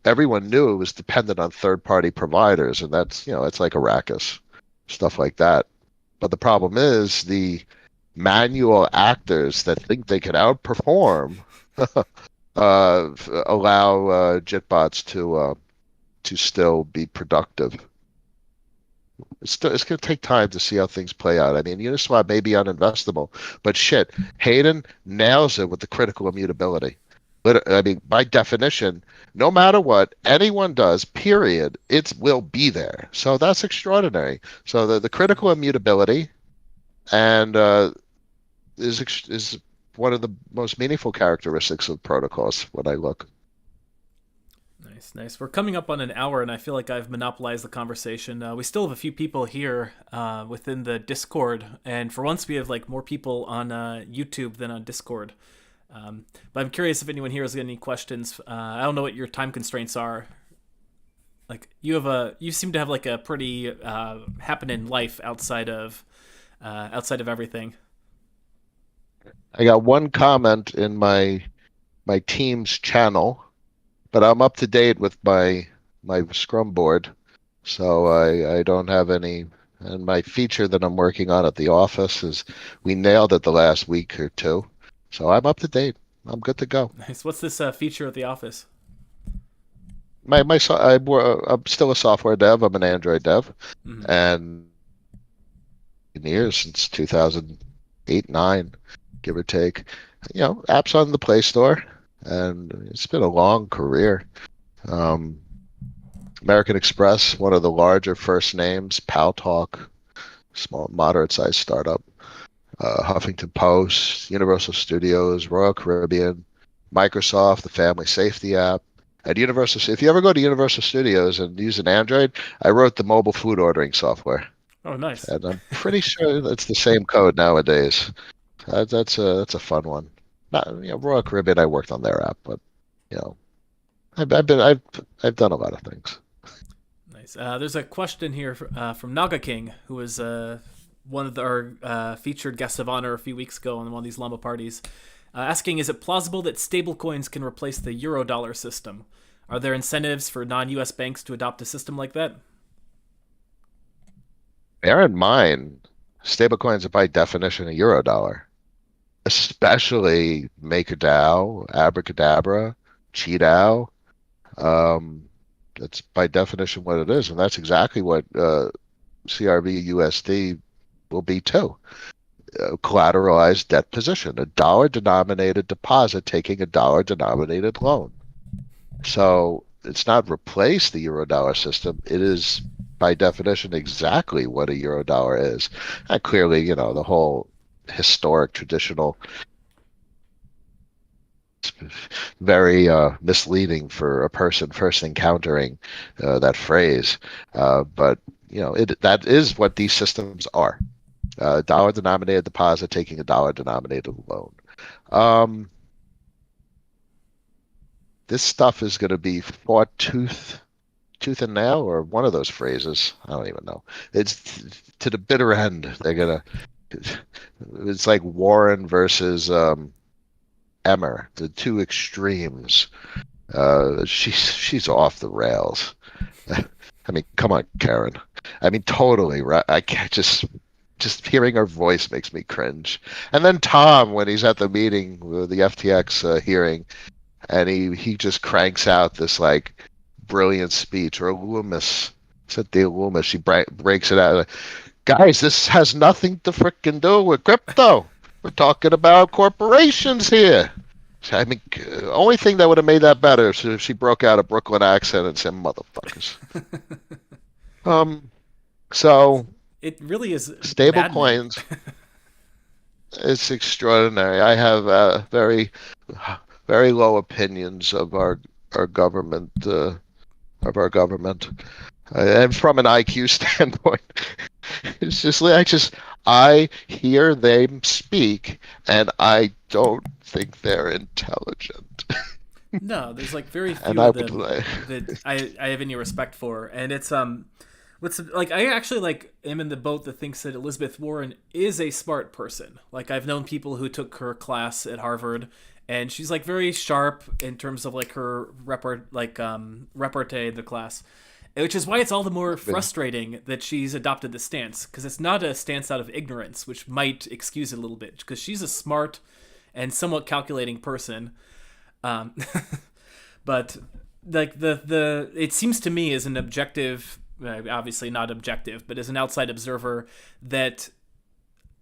everyone knew it was dependent on third-party providers, and it's like Arrakis, stuff like that. But the problem is the manual actors that think they can outperform allow JIT-bots to still be productive. It's going to take time to see how things play out. I mean, Uniswap may be uninvestable, but shit, Hayden nails it with the critical immutability. I mean, by definition, no matter what anyone does, period, it will be there. So that's extraordinary. So the critical immutability and is one of the most meaningful characteristics of protocols when I look. Nice. We're coming up on an hour, and I feel like I've monopolized the conversation. We still have a few people here within the Discord, and for once, we have like more people on YouTube than on Discord. But I'm curious if anyone here has any questions. I don't know what your time constraints are. Like you seem to have like a pretty happening life outside of everything. I got one comment in my team's channel, but I'm up to date with my Scrum board, so I don't have any. And my feature that I'm working on at the office is we nailed it the last week or two, so I'm up to date. I'm good to go. Nice. What's this feature at the office? I'm still a software dev. I'm an Android dev, and years since 2008, 9, give or take. Apps on the Play Store, and it's been a long career. American Express, one of the larger first names, Paltalk, small, moderate-sized startup, Huffington Post, Universal Studios, Royal Caribbean, Microsoft, the Family Safety app, and Universal. If you ever go to Universal Studios and use an Android, I wrote the mobile food ordering software. Oh, nice. And I'm pretty sure that's the same code nowadays. That's a fun one. Not, Royal Caribbean, I worked on their app, but I've done a lot of things. Nice. There's a question here from Naga King, who was one of our featured guests of honor a few weeks ago on one of these Llama parties, asking, is it plausible that stablecoins can replace the Eurodollar system? Are there incentives for non-US banks to adopt a system like that? Bear in mind, stablecoins are by definition a Eurodollar, especially MakerDAO, Abracadabra, CheDAO. That's by definition what it is, and that's exactly what CRV USD will be too. Collateralized debt position, a dollar-denominated deposit taking a dollar-denominated loan. So it's not replace the Eurodollar system. It is, by definition, exactly what a Eurodollar is. And clearly, the whole historic, traditional, very misleading for a person first encountering that phrase. But that is what these systems are. Dollar-denominated deposit taking a dollar-denominated loan. This stuff is going to be fought tooth and nail, or one of those phrases. I don't even know. It's to the bitter end. They're going to. It's like Warren versus Emmer, the two extremes. She's off the rails. I mean, come on, Karen. I mean, totally right. I can't just hearing her voice makes me cringe. And then Tom, when he's at the meeting, the FTX hearing, and he just cranks out this like brilliant speech. Or Loomis, Cynthia Loomis, she breaks it out. Guys, this has nothing to frickin' do with crypto. We're talking about corporations here. I mean, only thing that would have made that better is if she broke out a Brooklyn accent and said "motherfuckers." So it really is stable coins. It's extraordinary. I have very very low opinions of our government of our government. And from an IQ standpoint, it's just I hear them speak, and I don't think they're intelligent. No, there's like very And few I of would them that I have any respect for, and it's what's like I actually like am in the boat that thinks that Elizabeth Warren is a smart person. Like I've known people who took her class at Harvard, and she's like very sharp in terms of like her repartee in the class, which is why it's all the more frustrating that she's adopted this stance, because it's not a stance out of ignorance, which might excuse it a little bit, because she's a smart and somewhat calculating person. Um, but like the it seems to me as an objective, obviously not objective, but as an outside observer, that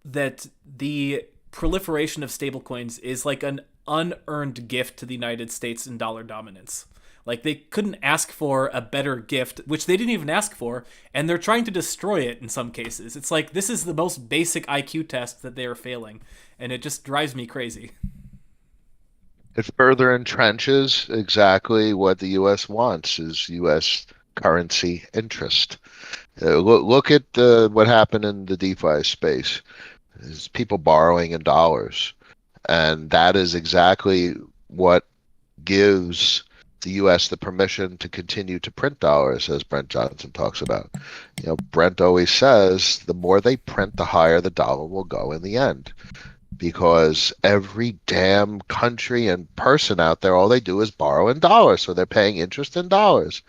the proliferation of stablecoins is like an unearned gift to the United States in dollar dominance. Like they couldn't ask for a better gift, which they didn't even ask for, and they're trying to destroy it in some cases. It's like this is the most basic IQ test that they are failing, and it just drives me crazy. It further entrenches exactly what the U.S. wants is U.S. currency interest. Look at what happened in the DeFi space. Is people borrowing in dollars, and that is exactly what gives the U.S. the permission to continue to print dollars, as Brent Johnson talks about. Brent always says the more they print, the higher the dollar will go in the end. Because every damn country and person out there, all they do is borrow in dollars, so they're paying interest in dollars,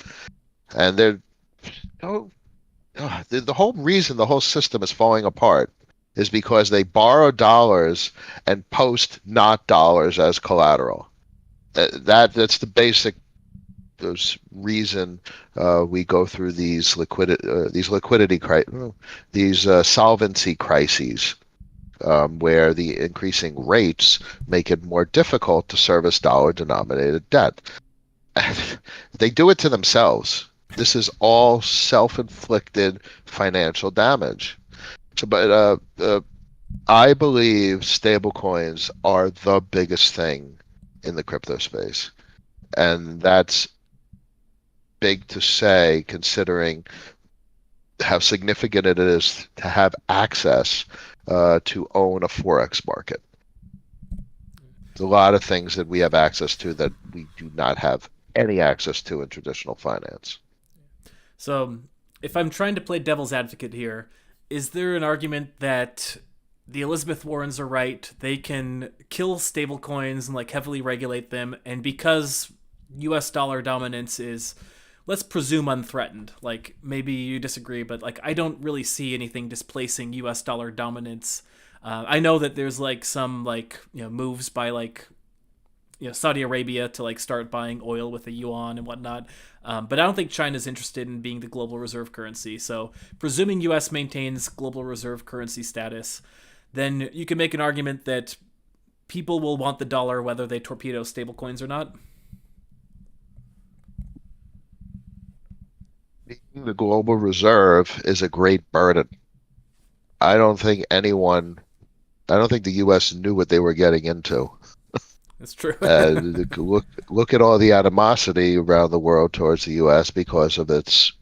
and they're oh, the whole reason the whole system is falling apart is because they borrow dollars and post not dollars as collateral. That's the basic reason we go through these solvency crises, where the increasing rates make it more difficult to service dollar-denominated debt. They do it to themselves. This is all self-inflicted financial damage. But I believe stablecoins are the biggest thing in the crypto space, and that's big to say considering how significant it is to have access to own a forex market. There's a lot of things that we have access to that we do not have any access to in traditional finance. So, if I'm trying to play devil's advocate here, is there an argument that the Elizabeth Warrens are right? They can kill stablecoins and like heavily regulate them, and because U.S. dollar dominance is, let's presume, unthreatened. Like maybe you disagree, but like I don't really see anything displacing U.S. dollar dominance. I know that there's like some like moves by like Saudi Arabia to like start buying oil with the yuan and whatnot, but I don't think China's interested in being the global reserve currency. So presuming U.S. maintains global reserve currency status, then you can make an argument that people will want the dollar whether they torpedo stablecoins or not. Being the global reserve is a great burden. I don't think the U.S. knew what they were getting into. That's true. Look at all the animosity around the world towards the U.S. because of its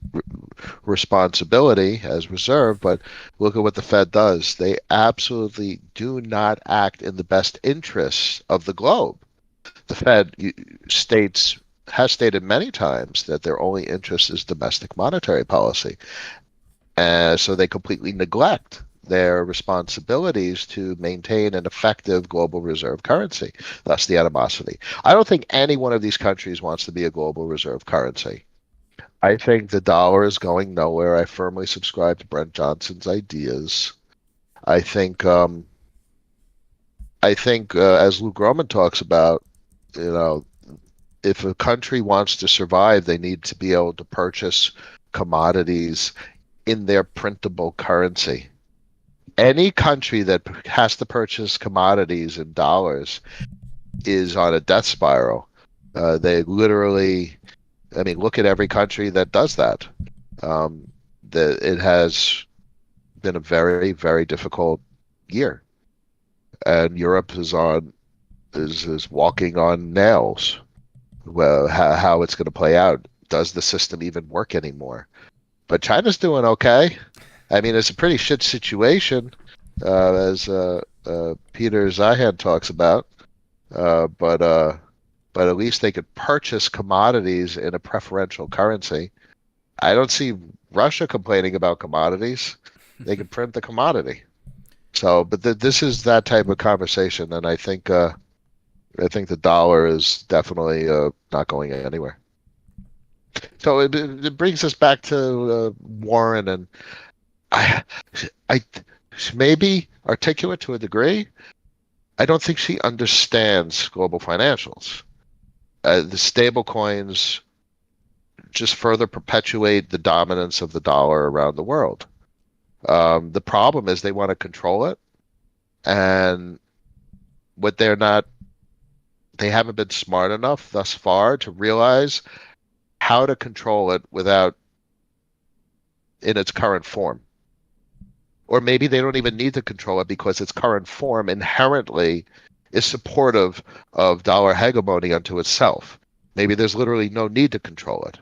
responsibility as reserve, but look at what the Fed does. They absolutely do not act in the best interests of the globe. The Fed has stated many times that their only interest is domestic monetary policy. So they completely neglect their responsibilities to maintain an effective global reserve currency, thus the animosity. I don't think any one of these countries wants to be a global reserve currency. I think the dollar is going nowhere. I firmly subscribe to Brent Johnson's ideas. I think as Lou Groman talks about, if a country wants to survive, they need to be able to purchase commodities in their printable currency. Any country that has to purchase commodities in dollars is on a death spiral. They literally, look at every country that does that. It has been a very, very difficult year. And Europe is on is walking on nails. Well, how it's going to play out. Does the system even work anymore? But China's doing okay. I mean, it's a pretty shit situation, as Peter Zeihan talks about. Uh, but uh, but at least they could purchase commodities in a preferential currency. I don't see Russia complaining about commodities. They can print the commodity. So, but this is that type of conversation, and I think the dollar is definitely not going anywhere. So it brings us back to Warren, and I I maybe articulate to a degree. I don't think she understands global financials. The stable coins just further perpetuate the dominance of the dollar around the world. The problem is they want to control it, and what they haven't been smart enough thus far to realize how to control it without in its current form. Or maybe they don't even need to control it because its current form inherently is supportive of dollar hegemony unto itself. Maybe there's literally no need to control it.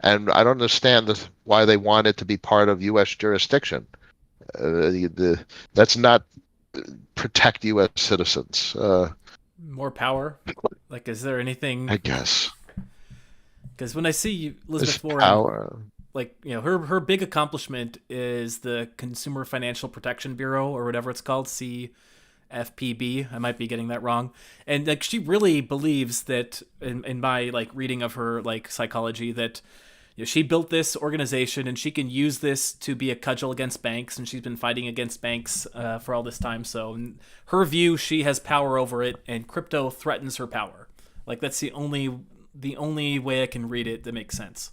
And I don't understand why they want it to be part of U.S. jurisdiction. That's not protect U.S. citizens. More power. Like, is there anything? I guess. Because when I see Elizabeth This Warren, power. like, her big accomplishment is the Consumer Financial Protection Bureau, or whatever it's called, CFPB. I might be getting that wrong. And like, she really believes that, in my like reading of her like psychology, that she built this organization and she can use this to be a cudgel against banks, and she's been fighting against banks for all this time. So in her view, she has power over it, and crypto threatens her power. Like, that's the only way I can read it that makes sense.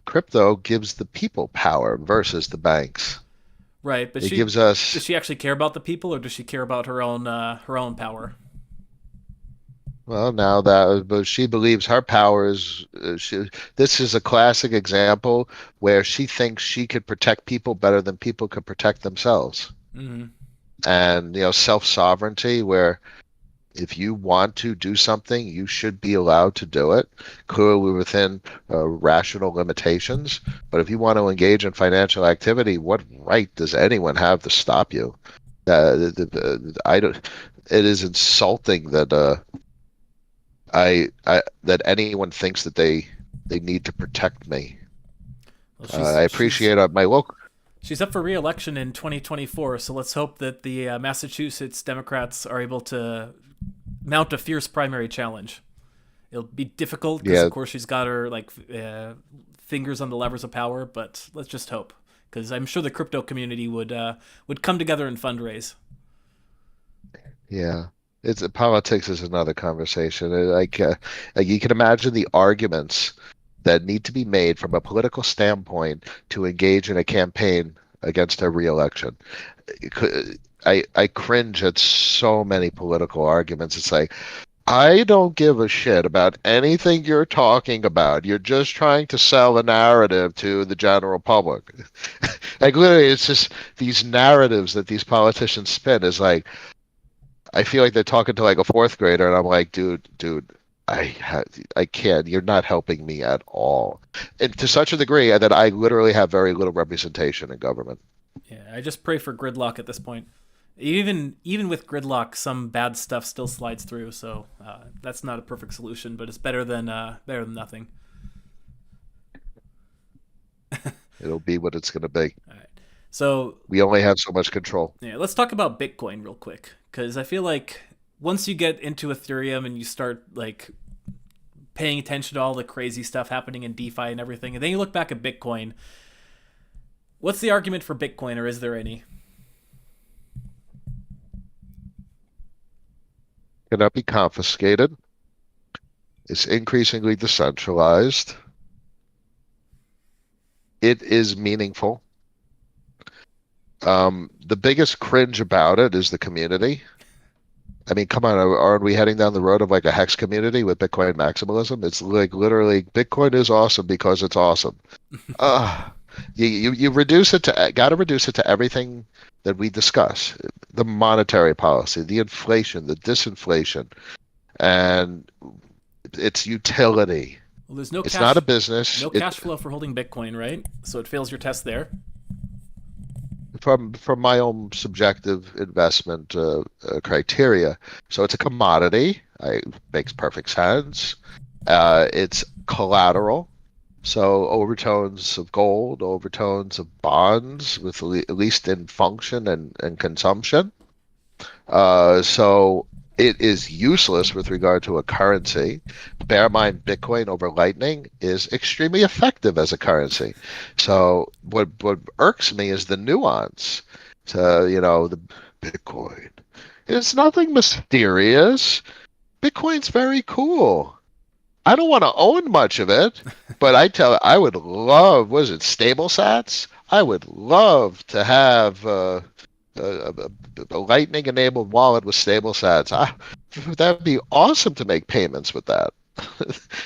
Crypto gives the people power versus the banks. Right, but It she gives does us, she actually care about the people, or does she care about her own power? well, now that, but she believes her power is, this is a classic example where she thinks she could protect people better than people could protect themselves. Hmm. And, self-sovereignty, where if you want to do something, you should be allowed to do it, clearly within rational limitations. But if you want to engage in financial activity, what right does anyone have to stop you? I don't. It is insulting that that anyone thinks that they need to protect me. Well, I appreciate my local. she's up for re-election in 2024, so let's hope that the Massachusetts Democrats are able to mount a fierce primary challenge. It'll be difficult because, Yeah, of course, she's got her like fingers on the levers of power, but let's just hope, because I'm sure the crypto community would come together and fundraise. yeah. It's politics is another conversation. Like you can imagine the arguments that need to be made from a political standpoint to engage in a campaign against a reelection. I cringe at so many political arguments. It's like, I don't give a shit about anything you're talking about. You're just trying to sell a narrative to the general public. Like literally, it's just these narratives that these politicians spin is like, I feel like they're talking to like a fourth grader, and I'm like, dude, I can't. You're not helping me at all, and to such a degree that I literally have very little representation in government. Yeah, I just pray for gridlock at this point. Even with gridlock, some bad stuff still slides through, so that's not a perfect solution, but it's better than nothing. It'll be what it's going to be. All right. So We only have so much control. yeah, let's talk about Bitcoin real quick, because I feel like once you get into Ethereum and you start like paying attention to all the crazy stuff happening in DeFi and everything, and then you look back at Bitcoin, what's the argument for Bitcoin, or is there any? Cannot be confiscated. It's increasingly decentralized. It is meaningful. The biggest cringe about it is the community. I mean, come on, aren't we heading down the road of like a hex community with Bitcoin maximalism? It's like literally Bitcoin is awesome because it's awesome. Uh, You reduce it to got to reduce it to everything that we discuss: the monetary policy, the inflation, the disinflation, and its utility. Well, there's It's not a business. no cash flow for holding Bitcoin, right? So it fails your test there. From my own subjective investment criteria. So it's a commodity. Makes perfect sense. It's collateral. So overtones of gold, overtones of bonds, with at least in function and consumption. So it is useless with regard to a currency. Bear in mind, Bitcoin over Lightning is extremely effective as a currency. So what irks me is the nuance. So, the Bitcoin. It's nothing mysterious. Bitcoin's very cool. I don't want to own much of it, but I would love, was it stable sats? I would love to have a Lightning enabled wallet with stable sats. That'd be awesome to make payments with that.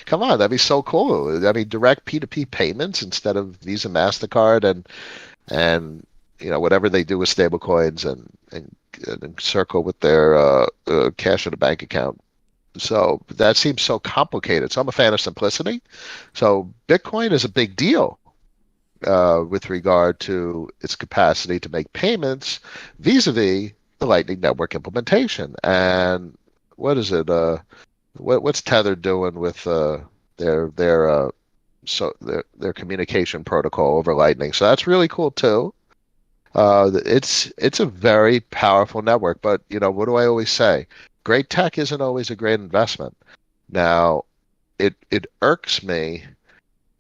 Come on, that'd be so cool. I mean, direct P2P payments instead of Visa, MasterCard, and whatever they do with stable coins and circle with their cash in a bank account. So that seems so complicated. So I'm a fan of simplicity. So Bitcoin is a big deal with regard to its capacity to make payments vis-a-vis the Lightning Network implementation. And what is it? What's Tether doing with their communication protocol over Lightning? So that's really cool too. It's a very powerful network, but what do I always say? Great tech isn't always a great investment. Now, it irks me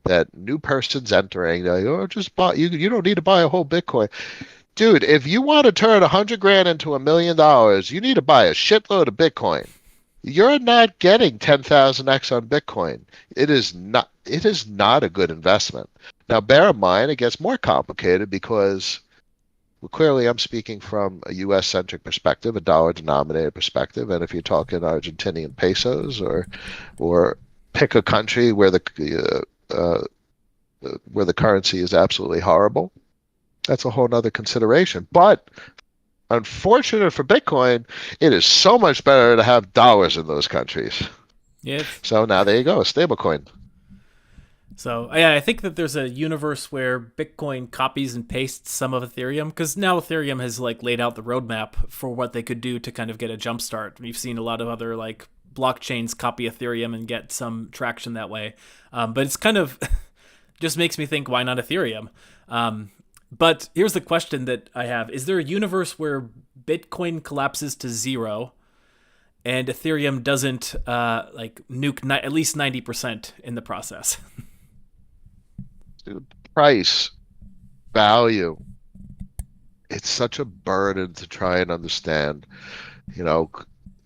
that new persons entering, they're like, oh, just buy. You don't need to buy a whole Bitcoin, dude. If you want to turn 100 grand into $1 million, you need to buy a shitload of Bitcoin. You're not getting 10,000x on Bitcoin. It is not. It is not a good investment. Now, bear in mind, it gets more complicated because. Well, clearly, I'm speaking from a U.S.-centric perspective, a dollar-denominated perspective, and if you're talking Argentinian pesos or pick a country where the currency is absolutely horrible, that's a whole other consideration. But unfortunate for Bitcoin, it is so much better to have dollars in those countries. Yes. So now there you go, a stablecoin. So yeah, I think that there's a universe where Bitcoin copies and pastes some of Ethereum, because now Ethereum has laid out the roadmap for what they could do to kind of get a jump start. We've seen a lot of other blockchains copy Ethereum and get some traction that way, but it's kind of just makes me think, why not Ethereum? But here's the question that I have: is there a universe where Bitcoin collapses to zero and Ethereum doesn't nuke at least 90% in the process? Price, value. It's such a burden to try and understand.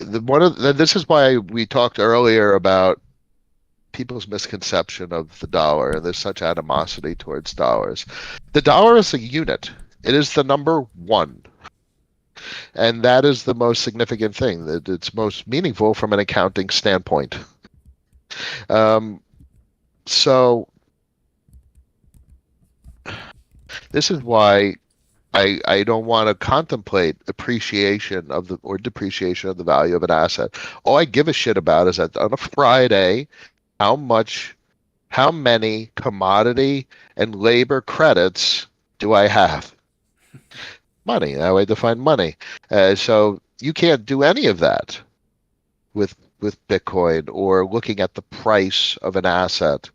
This is why we talked earlier about people's misconception of the dollar, and there's such animosity towards dollars. The dollar is a unit. It is the number one. And that is the most significant thing, that it's most meaningful from an accounting standpoint. So this is why I don't want to contemplate appreciation or depreciation of the value of an asset. All I give a shit about is that on a Friday, how many commodity and labor credits do I have? Money. How I define money. So you can't do any of that with Bitcoin or looking at the price of an asset.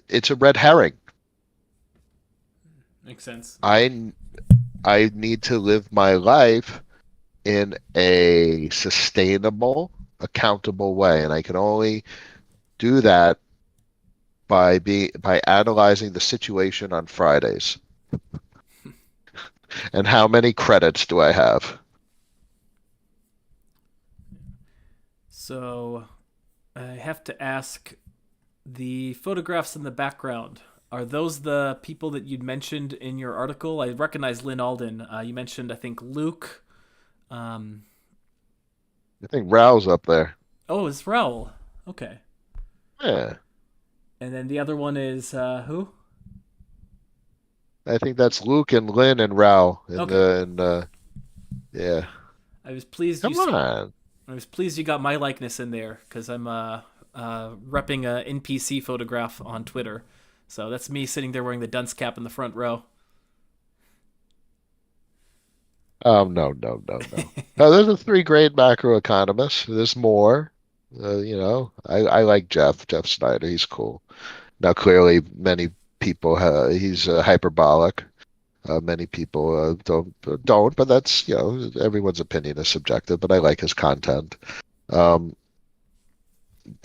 It's a red herring. Makes sense. I need to live my life in a sustainable, accountable way, and I can only do that by analyzing the situation on Fridays. And how many credits do I have? So I have to ask, the photographs in the background, are those the people that you'd mentioned in your article? I recognize Lynn Alden. You mentioned, I think, Luke. I think Raoul's up there. Oh, it's Raoul. Okay. Yeah. And then the other one is who? I think that's Luke and Lynn and Rao in Okay. the yeah. I was pleased you. Come on. I was pleased you got my likeness in there because I'm repping a NPC photograph on Twitter. So that's me sitting there wearing the dunce cap in the front row. Oh no, no, no, no. No, those are three great macroeconomists. There's more. I like Jeff Snyder. He's cool. Now, clearly, many people he's hyperbolic. Many people don't, but that's everyone's opinion is subjective. But I like his content. Um,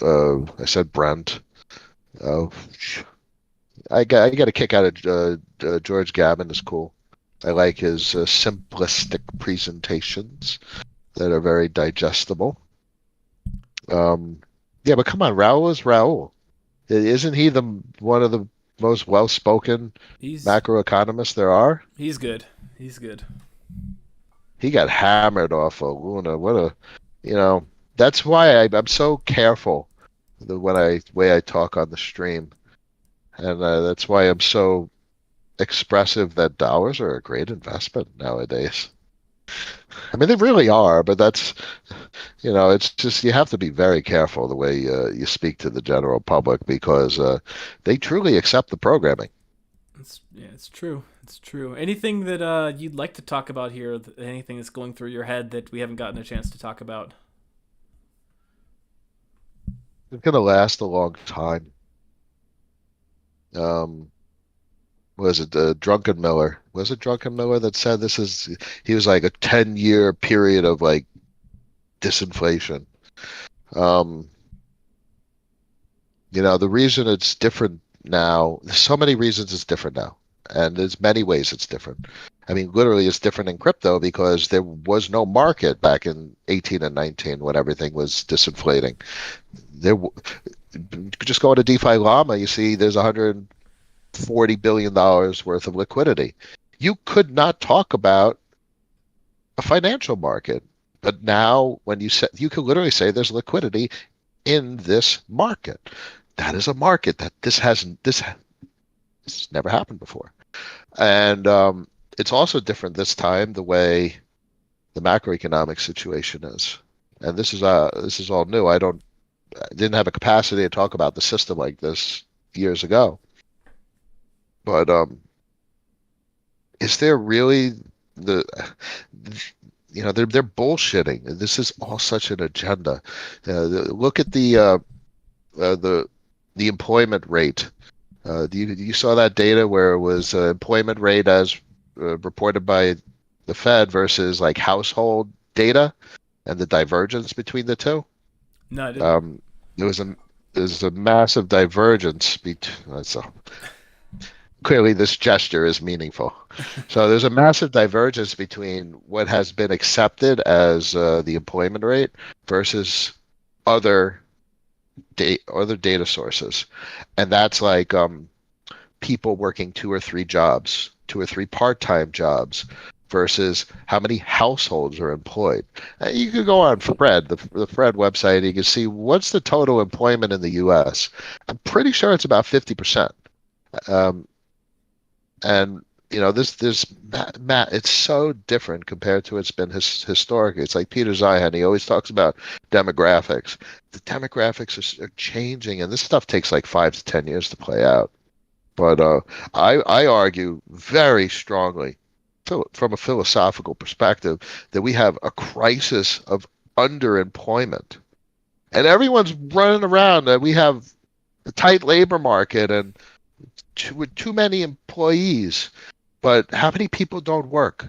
I said Brent. Uh, I get a kick out of George Gavin is cool. I like his simplistic presentations that are very digestible. Yeah, but come on, Raul is Raul. Isn't he the one of the most well-spoken He's macroeconomists there are? he's good. He's good. He got hammered off of Luna. What a, you know, that's why I'm so careful when way I talk on the stream, and that's why I'm so expressive that dollars are a great investment nowadays. I mean, they really are, but it's just you have to be very careful the way you speak to the general public because they truly accept the programming. It's true. It's true. Anything that you'd like to talk about here? Anything that's going through your head that we haven't gotten a chance to talk about? It's going to last a long time. Um, was it Drunken Miller? Was it Drunken Miller that said he was like a 10-year period of like disinflation. Um, the reason it's different now, there's so many reasons it's different now. And there's many ways it's different. I mean, literally, it's different in crypto because there was no market back in 18 and 19 when everything was disinflating. Just go to DeFi Llama, you see there's $140 billion worth of liquidity. You could not talk about a financial market. But now, when you can literally say there's liquidity in this market. That is a market that this has never happened before, and it's also different this time the way the macroeconomic situation is. And this is all new. I didn't have a capacity to talk about the system like this years ago. But is there really the they're bullshitting. This is all such an agenda. Look at the employment rate. You saw that data where it was employment rate as reported by the Fed versus like household data and the divergence between the two? No, I didn't. Um, there was a there's a massive divergence between. So clearly, this gesture is meaningful. So there's a massive divergence between what has been accepted as the employment rate versus other other data sources, and that's like people working two or three part-time jobs, versus how many households are employed. You could go on the Fred website. You can see what's the total employment in the U.S. I'm pretty sure it's about 50%. Um, and this Matt, it's so different compared to it's been historically. It's like Peter Zeihan. He always talks about demographics. The demographics are changing, and this stuff takes like 5 to 10 years to play out. But I argue very strongly, from a philosophical perspective, that we have a crisis of underemployment, and everyone's running around. And we have a tight labor market and with too many employees. But how many people don't work?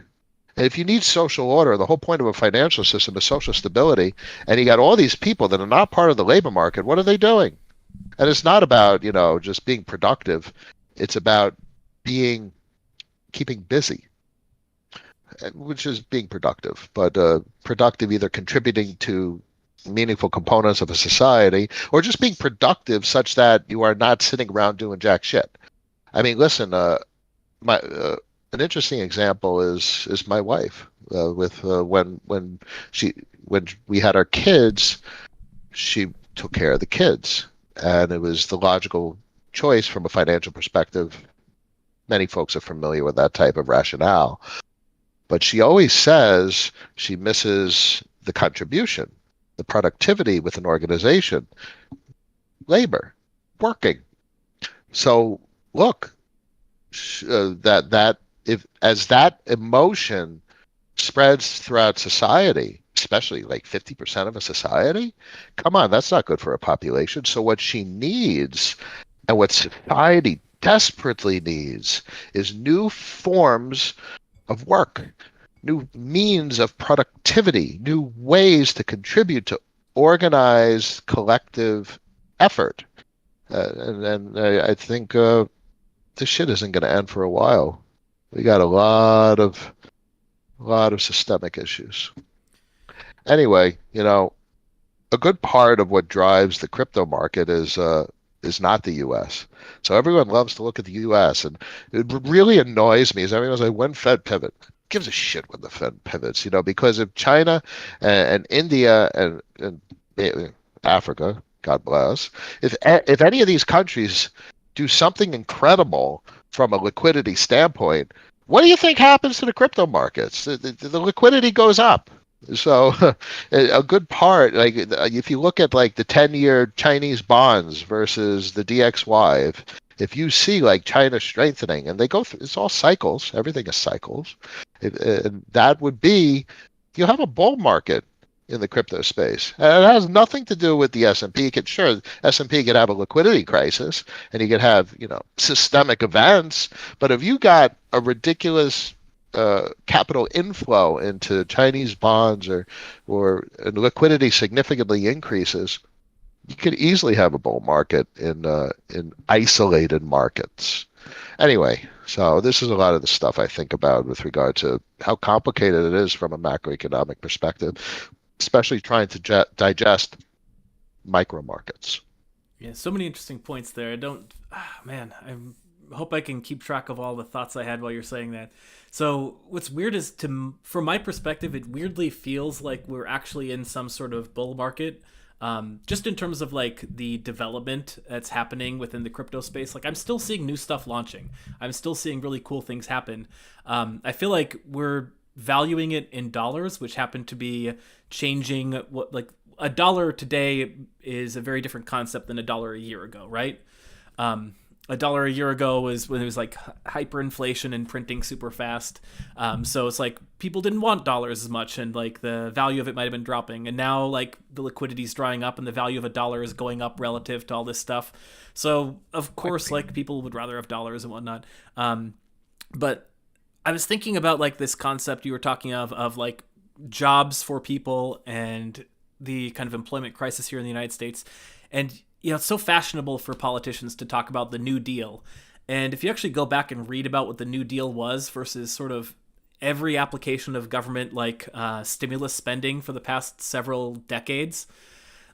And if you need social order, the whole point of a financial system is social stability. And you got all these people that are not part of the labor market. What are they doing? And it's not about, just being productive. It's about keeping busy, which is being productive, but productive either contributing to meaningful components of a society or just being productive such that you are not sitting around doing jack shit. I mean, listen, my an interesting example is my wife with when we had our kids, she took care of the kids, and it was the logical choice from a financial perspective Many folks are familiar with that type of rationale. But she always says she misses the contribution, the productivity with an organization, labor, working. So look, that if as that emotion spreads throughout society, especially like 50% of a society, come on, that's not good for a population. So what she needs and what society desperately needs is new forms of work, new means of productivity, new ways to contribute to organized collective effort. And I think this shit isn't going to end for a while. We got a lot of systemic issues. Anyway, a good part of what drives the crypto market is not the U.S. So everyone loves to look at the U.S. and it really annoys me is everyone's like, when Fed pivot? Gives a shit when the Fed pivots, because if China and India and Africa, God bless, if any of these countries do something incredible from a liquidity standpoint, what do you think happens to the crypto markets? The liquidity goes up. So a good part, like if you look at like the 10-year Chinese bonds versus the DXY, if you see like China strengthening and they go through, it's all cycles, everything is cycles. And that would be, you have a bull market in the crypto space. And it has nothing to do with the S&P. Sure, S&P could have a liquidity crisis and you could have, systemic events. But if you got a ridiculous capital inflow into Chinese bonds or liquidity significantly increases, you could easily have a bull market in isolated markets. Anyway, so this is a lot of the stuff I think about with regard to how complicated it is from a macroeconomic perspective, especially trying to digest micro markets. Yeah, so many interesting points there. Man, I hope I can keep track of all the thoughts I had while you're saying that. So what's weird is, from my perspective, it weirdly feels like we're actually in some sort of bull market. Just in terms of like the development that's happening within the crypto space, like I'm still seeing new stuff launching. I'm still seeing really cool things happen. I feel like we're valuing it in dollars, which happen to be changing. What, like, a dollar today is a very different concept than a dollar a year ago, right? A dollar a year ago was when it was like hyperinflation and printing super fast. So it's like people didn't want dollars as much, and like the value of it might have been dropping. And now like the liquidity is drying up and the value of a dollar is going up relative to all this stuff. So of course, like people would rather have dollars and whatnot. But I was thinking about like this concept you were talking of like jobs for people and the kind of employment crisis here in the United States. And it's so fashionable for politicians to talk about the New Deal. And if you actually go back and read about what the New Deal was versus sort of every application of government like stimulus spending for the past several decades,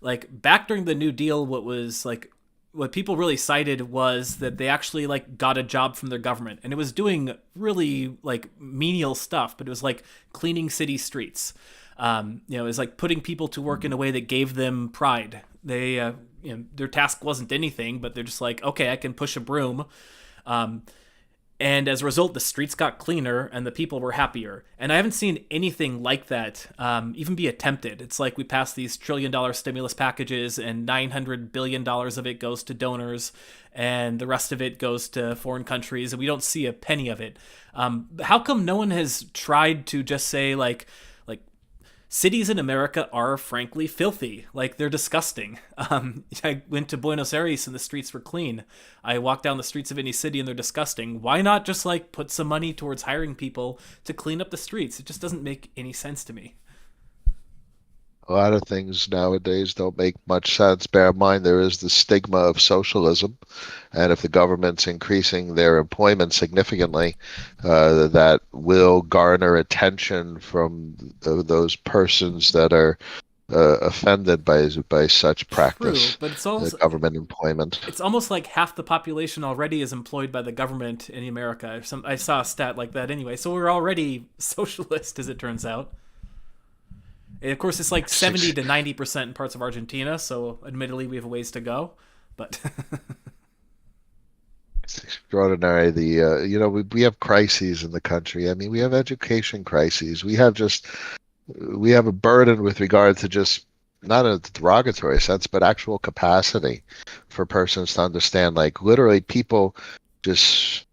like back during the New Deal, what people really cited was that they actually like got a job from their government, and it was doing really like menial stuff, but it was like cleaning city streets. It was like putting people to work in a way that gave them pride. They their task wasn't anything, but they're just like, okay, I can push a broom. And as a result, the streets got cleaner and the people were happier. And I haven't seen anything like that even be attempted. It's like we passed these $1 trillion stimulus packages and $900 billion of it goes to donors and the rest of it goes to foreign countries, and we don't see a penny of it. How come no one has tried to just say like cities in America are frankly filthy. Like, they're disgusting. I went to Buenos Aires and the streets were clean. I walked down the streets of any city and they're disgusting. Why not just like put some money towards hiring people to clean up the streets? It just doesn't make any sense to me. A lot of things nowadays don't make much sense. Bear in mind, there is the stigma of socialism. And if the government's increasing their employment significantly, that will garner attention from those persons that are offended by such practice. True, but it's also government employment. It's almost like half the population already is employed by the government in America. I saw a stat like that anyway. So we're already socialist, as it turns out. And of course, it's like 70 to 90% in parts of Argentina, so admittedly we have a ways to go. But It's extraordinary. We have crises in the country. I mean, we have education crises. We have a burden with regard to just not in a derogatory sense, but actual capacity for persons to understand. Like literally, people just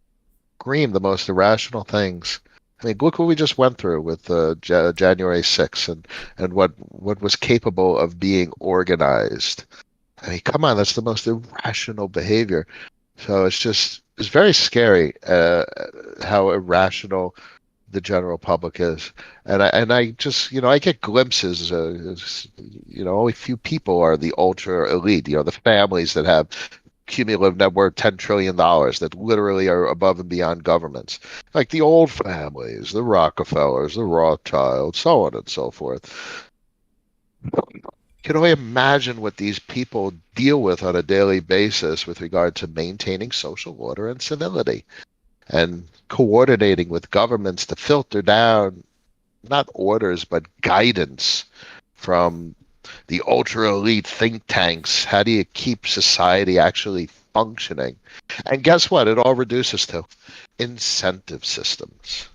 scream the most irrational things. I mean, look what we just went through with January 6th and what was capable of being organized. I mean, come on, that's the most irrational behavior. So it's very scary how irrational the general public is, and I just I get glimpses. Only few people are the ultra elite. The families that have cumulative net worth $10 trillion that literally are above and beyond governments, like the old families, the Rockefellers, the Rothschilds, so on and so forth. Can only imagine what these people deal with on a daily basis with regard to maintaining social order and civility and coordinating with governments to filter down not orders but guidance from the ultra elite think tanks. How do you keep society actually functioning? And guess what? It all reduces to incentive systems.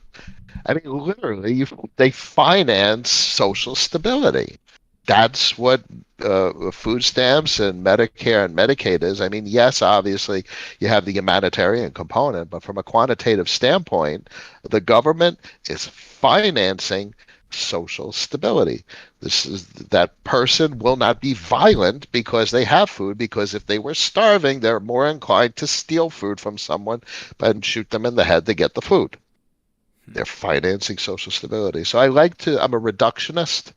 I mean, literally, they finance social stability. That's what food stamps and Medicare and Medicaid is. I mean, yes, obviously, you have the humanitarian component, but from a quantitative standpoint, the government is financing social stability. This is that person will not be violent because they have food, because if they were starving, they're more inclined to steal food from someone and shoot them in the head to get the food. They're financing social stability. So I'm a reductionist.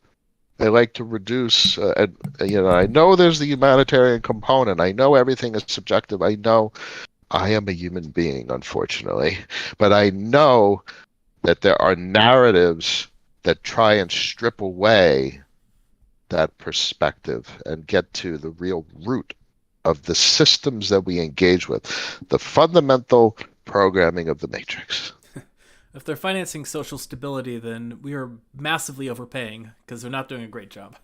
I like to reduce, I know there's the humanitarian component. I know everything is subjective. I know I am a human being, unfortunately, but I know that there are narratives that try and strip away that perspective and get to the real root of the systems that we engage with, the fundamental programming of the matrix. If they're financing social stability, then we are massively overpaying because they're not doing a great job.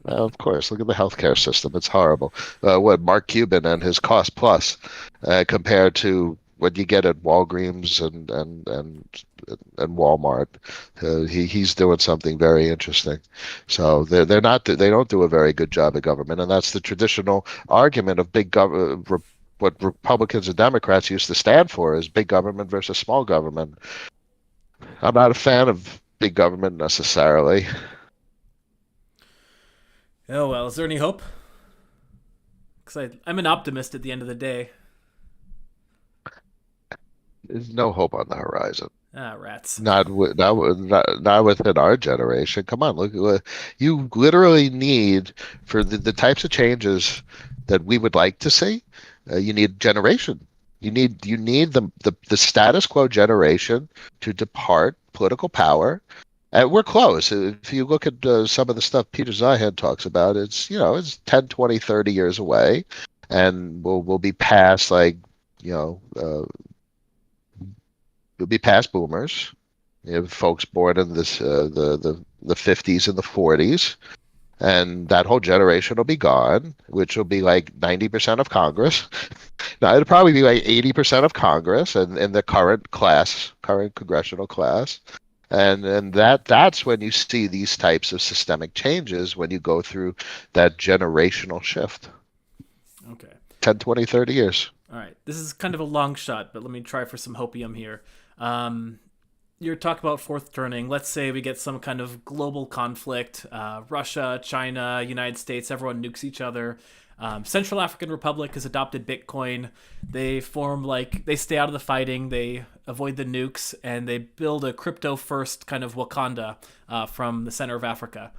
Of course, look at the healthcare system. It's horrible. What Mark Cuban and his cost plus compared to what you get at Walgreens and Walmart. He's doing something very interesting. So they don't do a very good job at government, and that's the traditional argument of big government. What Republicans and Democrats used to stand for is big government versus small government. I'm not a fan of big government necessarily. Oh, well, is there any hope? Because I'm an optimist at the end of the day. There's no hope on the horizon. Ah, rats. Not within our generation. Come on, look. You literally need for the types of changes that we would like to see. You need generation. You need the status quo generation to depart political power. And we're close. If you look at some of the stuff Peter Zeihan talks about, it's 10, 20, 30 years away, and we'll be past you know we'll be past boomers. You have folks born in the 50s and the 40s, and that whole generation will be gone, which will be like 90% of Congress. Now it'll probably be like 80% of Congress and in the current congressional class. And that's when you see these types of systemic changes, when you go through that generational shift. Okay. 10, 20, 30 years. All right. This is kind of a long shot, but let me try for some hopium here. You're talking about fourth turning. Let's say we get some kind of global conflict. Russia, China, United States, everyone nukes each other. Central African Republic has adopted Bitcoin. They they stay out of the fighting. They avoid the nukes, and they build a crypto-first kind of Wakanda from the center of Africa.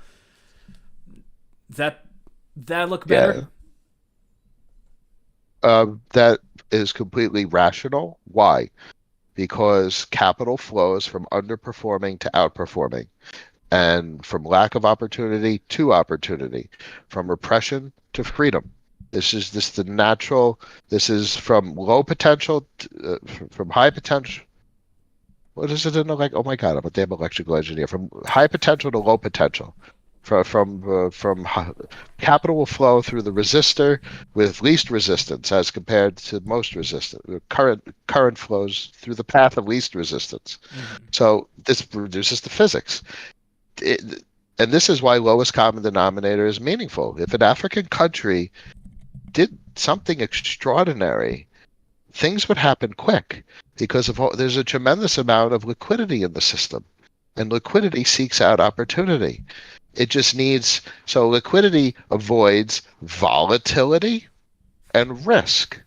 That look better? Yeah. That is completely rational. Why? Because capital flows from underperforming to outperforming, and from lack of opportunity to opportunity, from repression to freedom. This is the natural. This is from low potential, from high potential. What is it in like? Oh my God, I'm a damn electrical engineer. From high potential to low potential, capital will flow through the resistor with least resistance as compared to most resistance. Current flows through the path of least resistance. Mm-hmm. So this reduces the physics. And this is why lowest common denominator is meaningful. If an African country did something extraordinary, things would happen quick because there's a tremendous amount of liquidity in the system, and liquidity seeks out opportunity. It just needs, so liquidity avoids volatility and risk.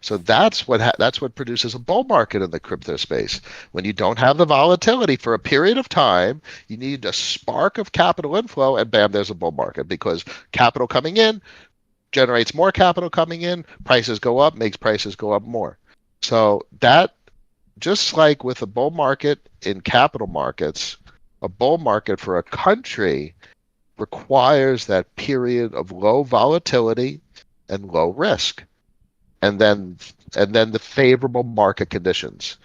So that's what produces a bull market in the crypto space. When you don't have the volatility for a period of time, you need a spark of capital inflow, and bam, there's a bull market because capital coming in generates more capital coming in, prices go up, makes prices go up more. So that, just like with a bull market in capital markets, a bull market for a country requires that period of low volatility and low risk, and then the favorable market conditions,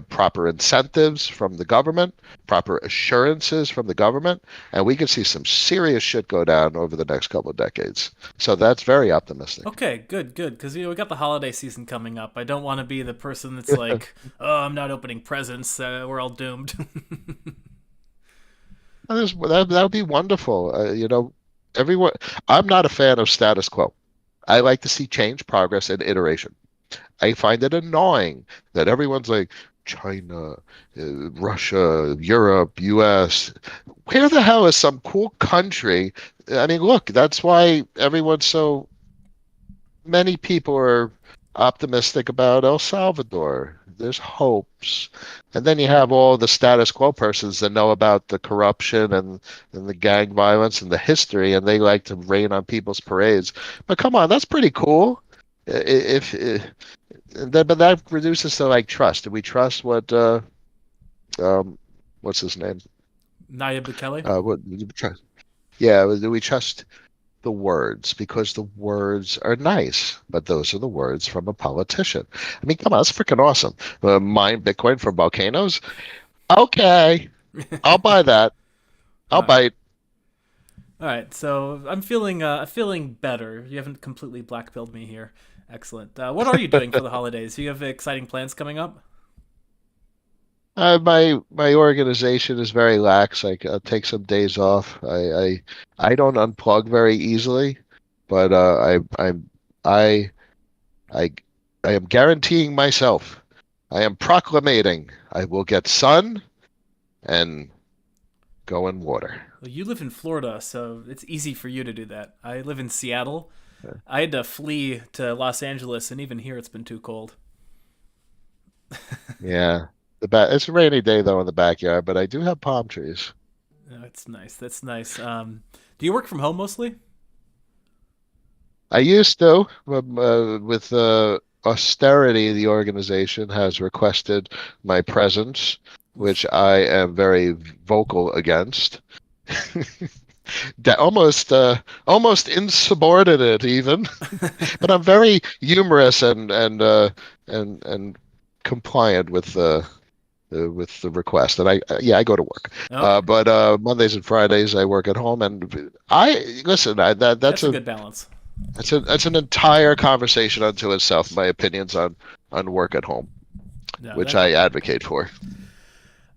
proper incentives from the government, proper assurances from the government, and we could see some serious shit go down over the next couple of decades. So that's very optimistic. Okay, good, because we got the holiday season coming up. I don't want to be the person that's like, oh, I'm not opening presents. We're all doomed. That would be wonderful. Everyone. I'm not a fan of status quo. I like to see change, progress, and iteration. I find it annoying that everyone's like China, Russia, Europe, U.S. Where the hell is some cool country? I mean, look, that's why so many people are optimistic about El Salvador. There's hopes. And then you have all the status quo persons that know about the corruption and the gang violence and the history, and they like to rain on people's parades. But come on, that's pretty cool. But that reduces to like trust. Do we trust what's his name? Nayib Bukele? What do we trust? Yeah, do we trust the words? Because the words are nice, but those are the words from a politician. I mean, come on, that's freaking awesome. Mine Bitcoin from volcanoes. Okay, I'll buy that. I'll bite. All right, so I'm feeling better. You haven't completely blackpilled me here. Excellent. What are you doing for the holidays? Do you have exciting plans coming up? My organization is very lax. I'll take some days off. I don't unplug very easily, but I I I am guaranteeing myself. I am proclamating I will get sun and go in water. Well, you live in Florida, so it's easy for you to do that. I live in Seattle. Yeah. I had to flee to Los Angeles, and even here it's been too cold. Yeah. It's a rainy day though in the backyard, but I do have palm trees. Oh, that's nice. That's nice. Do you work from home mostly? I used to, but with austerity, the organization has requested my presence, which I am very vocal against. Almost insubordinate even, but I'm very humorous and compliant with the request. And I go to work. Okay. But Mondays and Fridays I work at home, and I listen. That's a good balance. That's an entire conversation unto itself. My opinions on work at home, No, which I advocate for.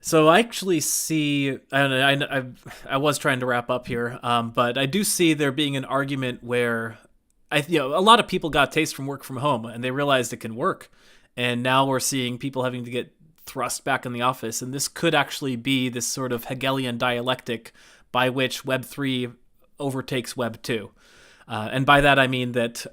So I actually see, and I was trying to wrap up here, but I do see there being an argument where a lot of people got taste from work from home and they realized it can work, and now we're seeing people having to get thrust back in the office, and this could actually be this sort of Hegelian dialectic by which Web3 overtakes Web2. And by that I mean that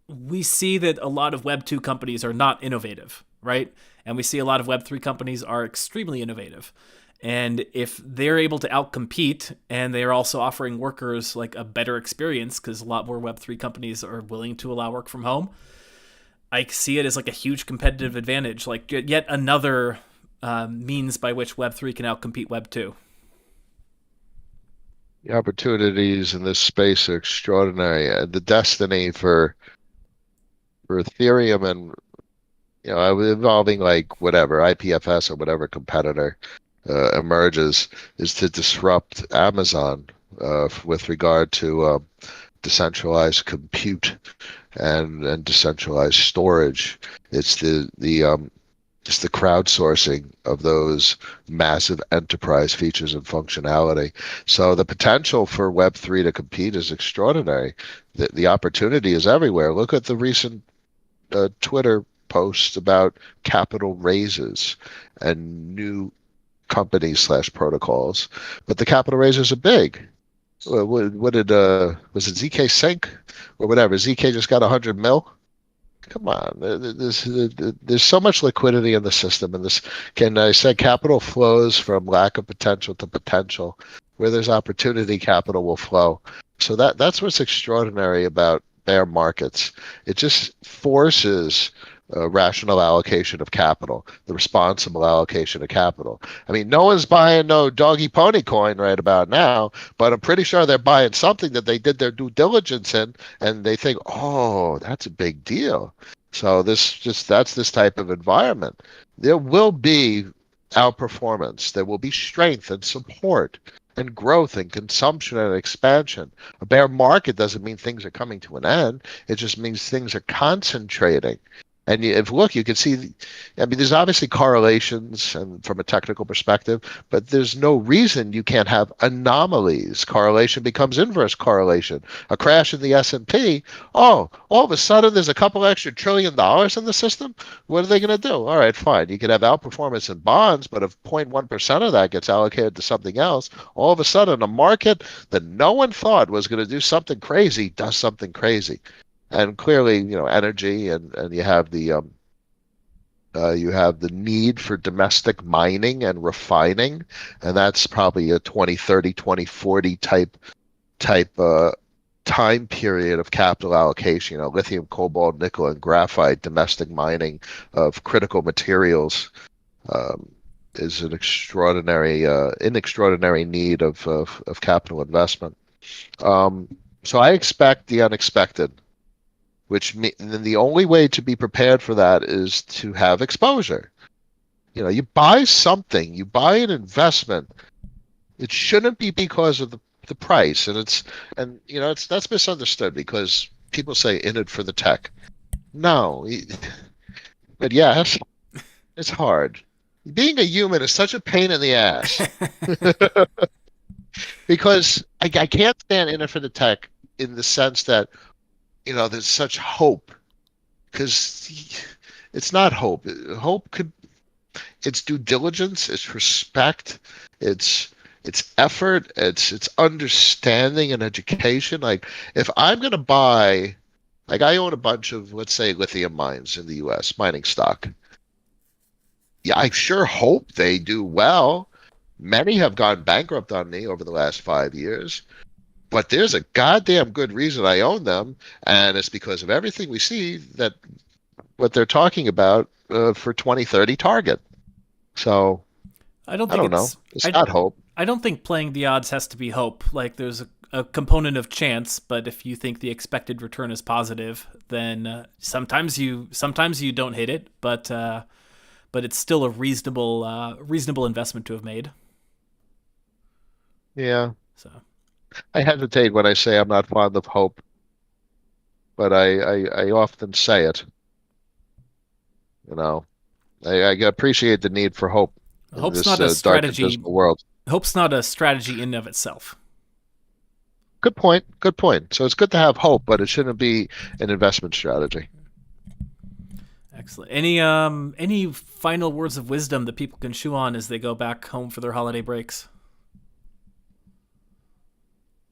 we see that a lot of Web2 companies are not innovative, right? And we see a lot of Web3 companies are extremely innovative. And if they're able to outcompete and they're also offering workers like a better experience, because a lot more Web3 companies are willing to allow work from home, I see it as like a huge competitive advantage, like yet another means by which Web3 can outcompete Web2. The opportunities in this space are extraordinary. The destiny for Ethereum and involving like whatever IPFS or whatever competitor emerges is to disrupt Amazon with regard to decentralized compute and decentralized storage. It's the crowdsourcing of those massive enterprise features and functionality. So the potential for Web3 to compete is extraordinary. The opportunity is everywhere. Look at the recent Twitter posts about capital raises and new companies slash protocols. But the capital raises are big. What did was it ZK Sync or whatever? ZK just got 100 mil. Come on, there's so much liquidity in the system, and this can I said capital flows from lack of potential to potential. Where there's opportunity, capital will flow. So that's what's extraordinary about bear markets. It just forces rational allocation of capital, the responsible allocation of capital. I mean, no one's buying no doggy pony coin right about now, but I'm pretty sure they're buying something that they did their due diligence in, and they think, oh, that's a big deal. So that's this type of environment. There will be outperformance. There will be strength and support and growth and consumption and expansion. A bear market doesn't mean things are coming to an end. It just means things are concentrating. And if look, you can see, I mean, there's obviously correlations and from a technical perspective, but there's no reason you can't have anomalies. Correlation becomes inverse correlation. A crash in the S&P, oh, all of a sudden there's a couple extra $1 trillion in the system. What are they going to do? All right, fine. You could have outperformance in bonds, but if 0.1% of that gets allocated to something else, all of a sudden a market that no one thought was going to do something crazy does something crazy. And clearly, energy and you have the need for domestic mining and refining, and that's probably a 2030, 2040 type time period of capital allocation. Lithium, cobalt, nickel, and graphite, domestic mining of critical materials is an extraordinary need of capital investment. So I expect the unexpected. And the only way to be prepared for that is to have exposure. You buy something, you buy an investment. It shouldn't be because of the price, and that's misunderstood because people say in it for the tech. No, but yes, it's hard. Being a human is such a pain in the ass because I can't stand in it for the tech in the sense that. There's such hope because it's not hope. Hope it's due diligence, it's respect, it's effort, it's understanding and education. Like if I'm going to buy, like I own a bunch of, let's say, lithium mines in the U.S., mining stock. Yeah, I sure hope they do well. Many have gone bankrupt on me over the last 5 years. But there's a goddamn good reason I own them, and it's because of everything we see that what they're talking about for 2030 target. So I don't know. It's not hope. I don't think playing the odds has to be hope. Like there's a component of chance, but if you think the expected return is positive, then sometimes you don't hit it, but it's still a reasonable investment to have made. Yeah. So. I hesitate when I say I'm not fond of hope, but I often say it. I appreciate the need for hope in Hope's this not a strategy. dark and dismal world. Hope's not a strategy in and of itself. Good point. So it's good to have hope, but it shouldn't be an investment strategy. Excellent. Any final words of wisdom that people can chew on as they go back home for their holiday breaks?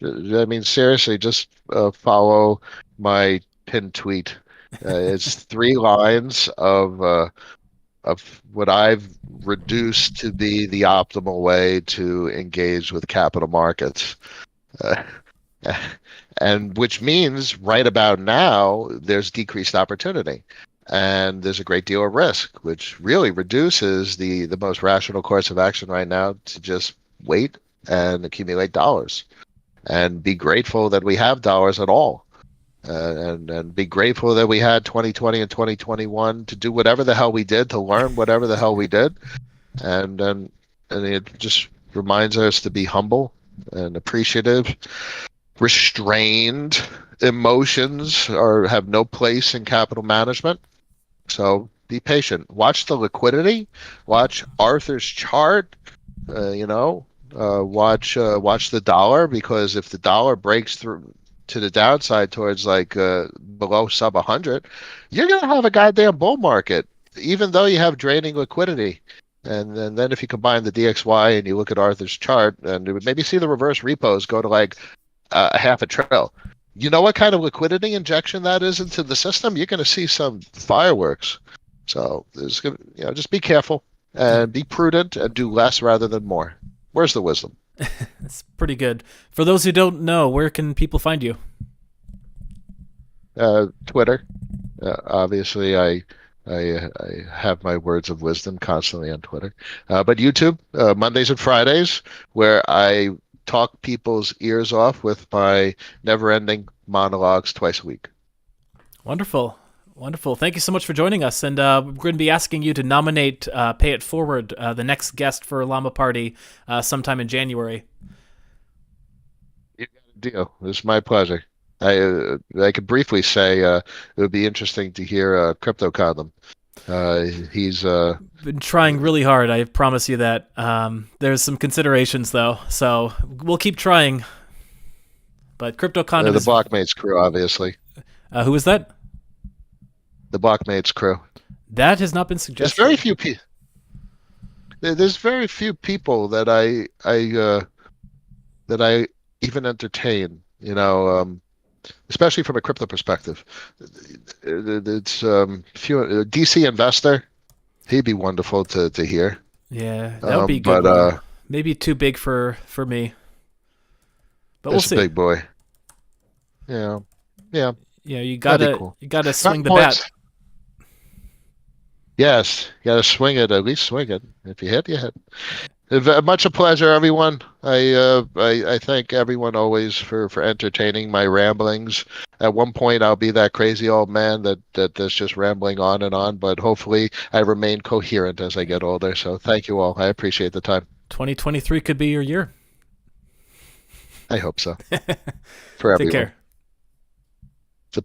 I mean, seriously, just follow my pinned tweet. It's 3 lines of what I've reduced to be the optimal way to engage with capital markets, and which means right about now there's decreased opportunity, and there's a great deal of risk, which really reduces the most rational course of action right now to just wait and accumulate dollars. And be grateful that we have dollars at all, and be grateful that we had 2020 and 2021 to do whatever the hell we did, to learn whatever the hell we did, and and it just reminds us to be humble and appreciative. Restrained emotions have no place in capital management. So be patient. Watch the liquidity. Watch Arthur's chart. Watch the dollar, because if the dollar breaks through to the downside towards like below sub 100, you're gonna have a goddamn bull market, even though you have draining liquidity. And then if you combine the DXY and you look at Arthur's chart, and it would maybe see the reverse repos go to like a half a trill. You know what kind of liquidity injection that is into the system? You're going to see some fireworks. So just be careful and be prudent and do less rather than more. Where's the wisdom? That's pretty good. For those who don't know, where can people find you? Twitter. Obviously, I have my words of wisdom constantly on Twitter. But YouTube, Mondays and Fridays, where I talk people's ears off with my never-ending monologues twice a week. Wonderful. Wonderful. Thank you so much for joining us. And we're going to be asking you to nominate Pay It Forward, the next guest for Llama Party, sometime in January. You got a deal. It's my pleasure. I could briefly say it would be interesting to hear Crypto Condom. He's been trying really hard. I promise you that. There's some considerations though, so we'll keep trying. But Crypto Condom the Blockmates crew, obviously. Who is that? The Blockmates crew. That has not been suggested. There's very few people that I even entertain. Especially from a crypto perspective. It's few DC investor. He'd be wonderful to hear. Yeah, that would be good. But maybe too big for me. But we'll see. Big boy. Yeah. Yeah, you gotta swing the points. bat. Yes, you gotta swing it. At least swing it. If you hit, you hit. Much a pleasure, everyone. I thank everyone always for entertaining my ramblings. At one point, I'll be that crazy old man that's just rambling on and on, but hopefully I remain coherent as I get older. So thank you all. I appreciate the time. 2023 could be your year. I hope so. For everyone. Take care.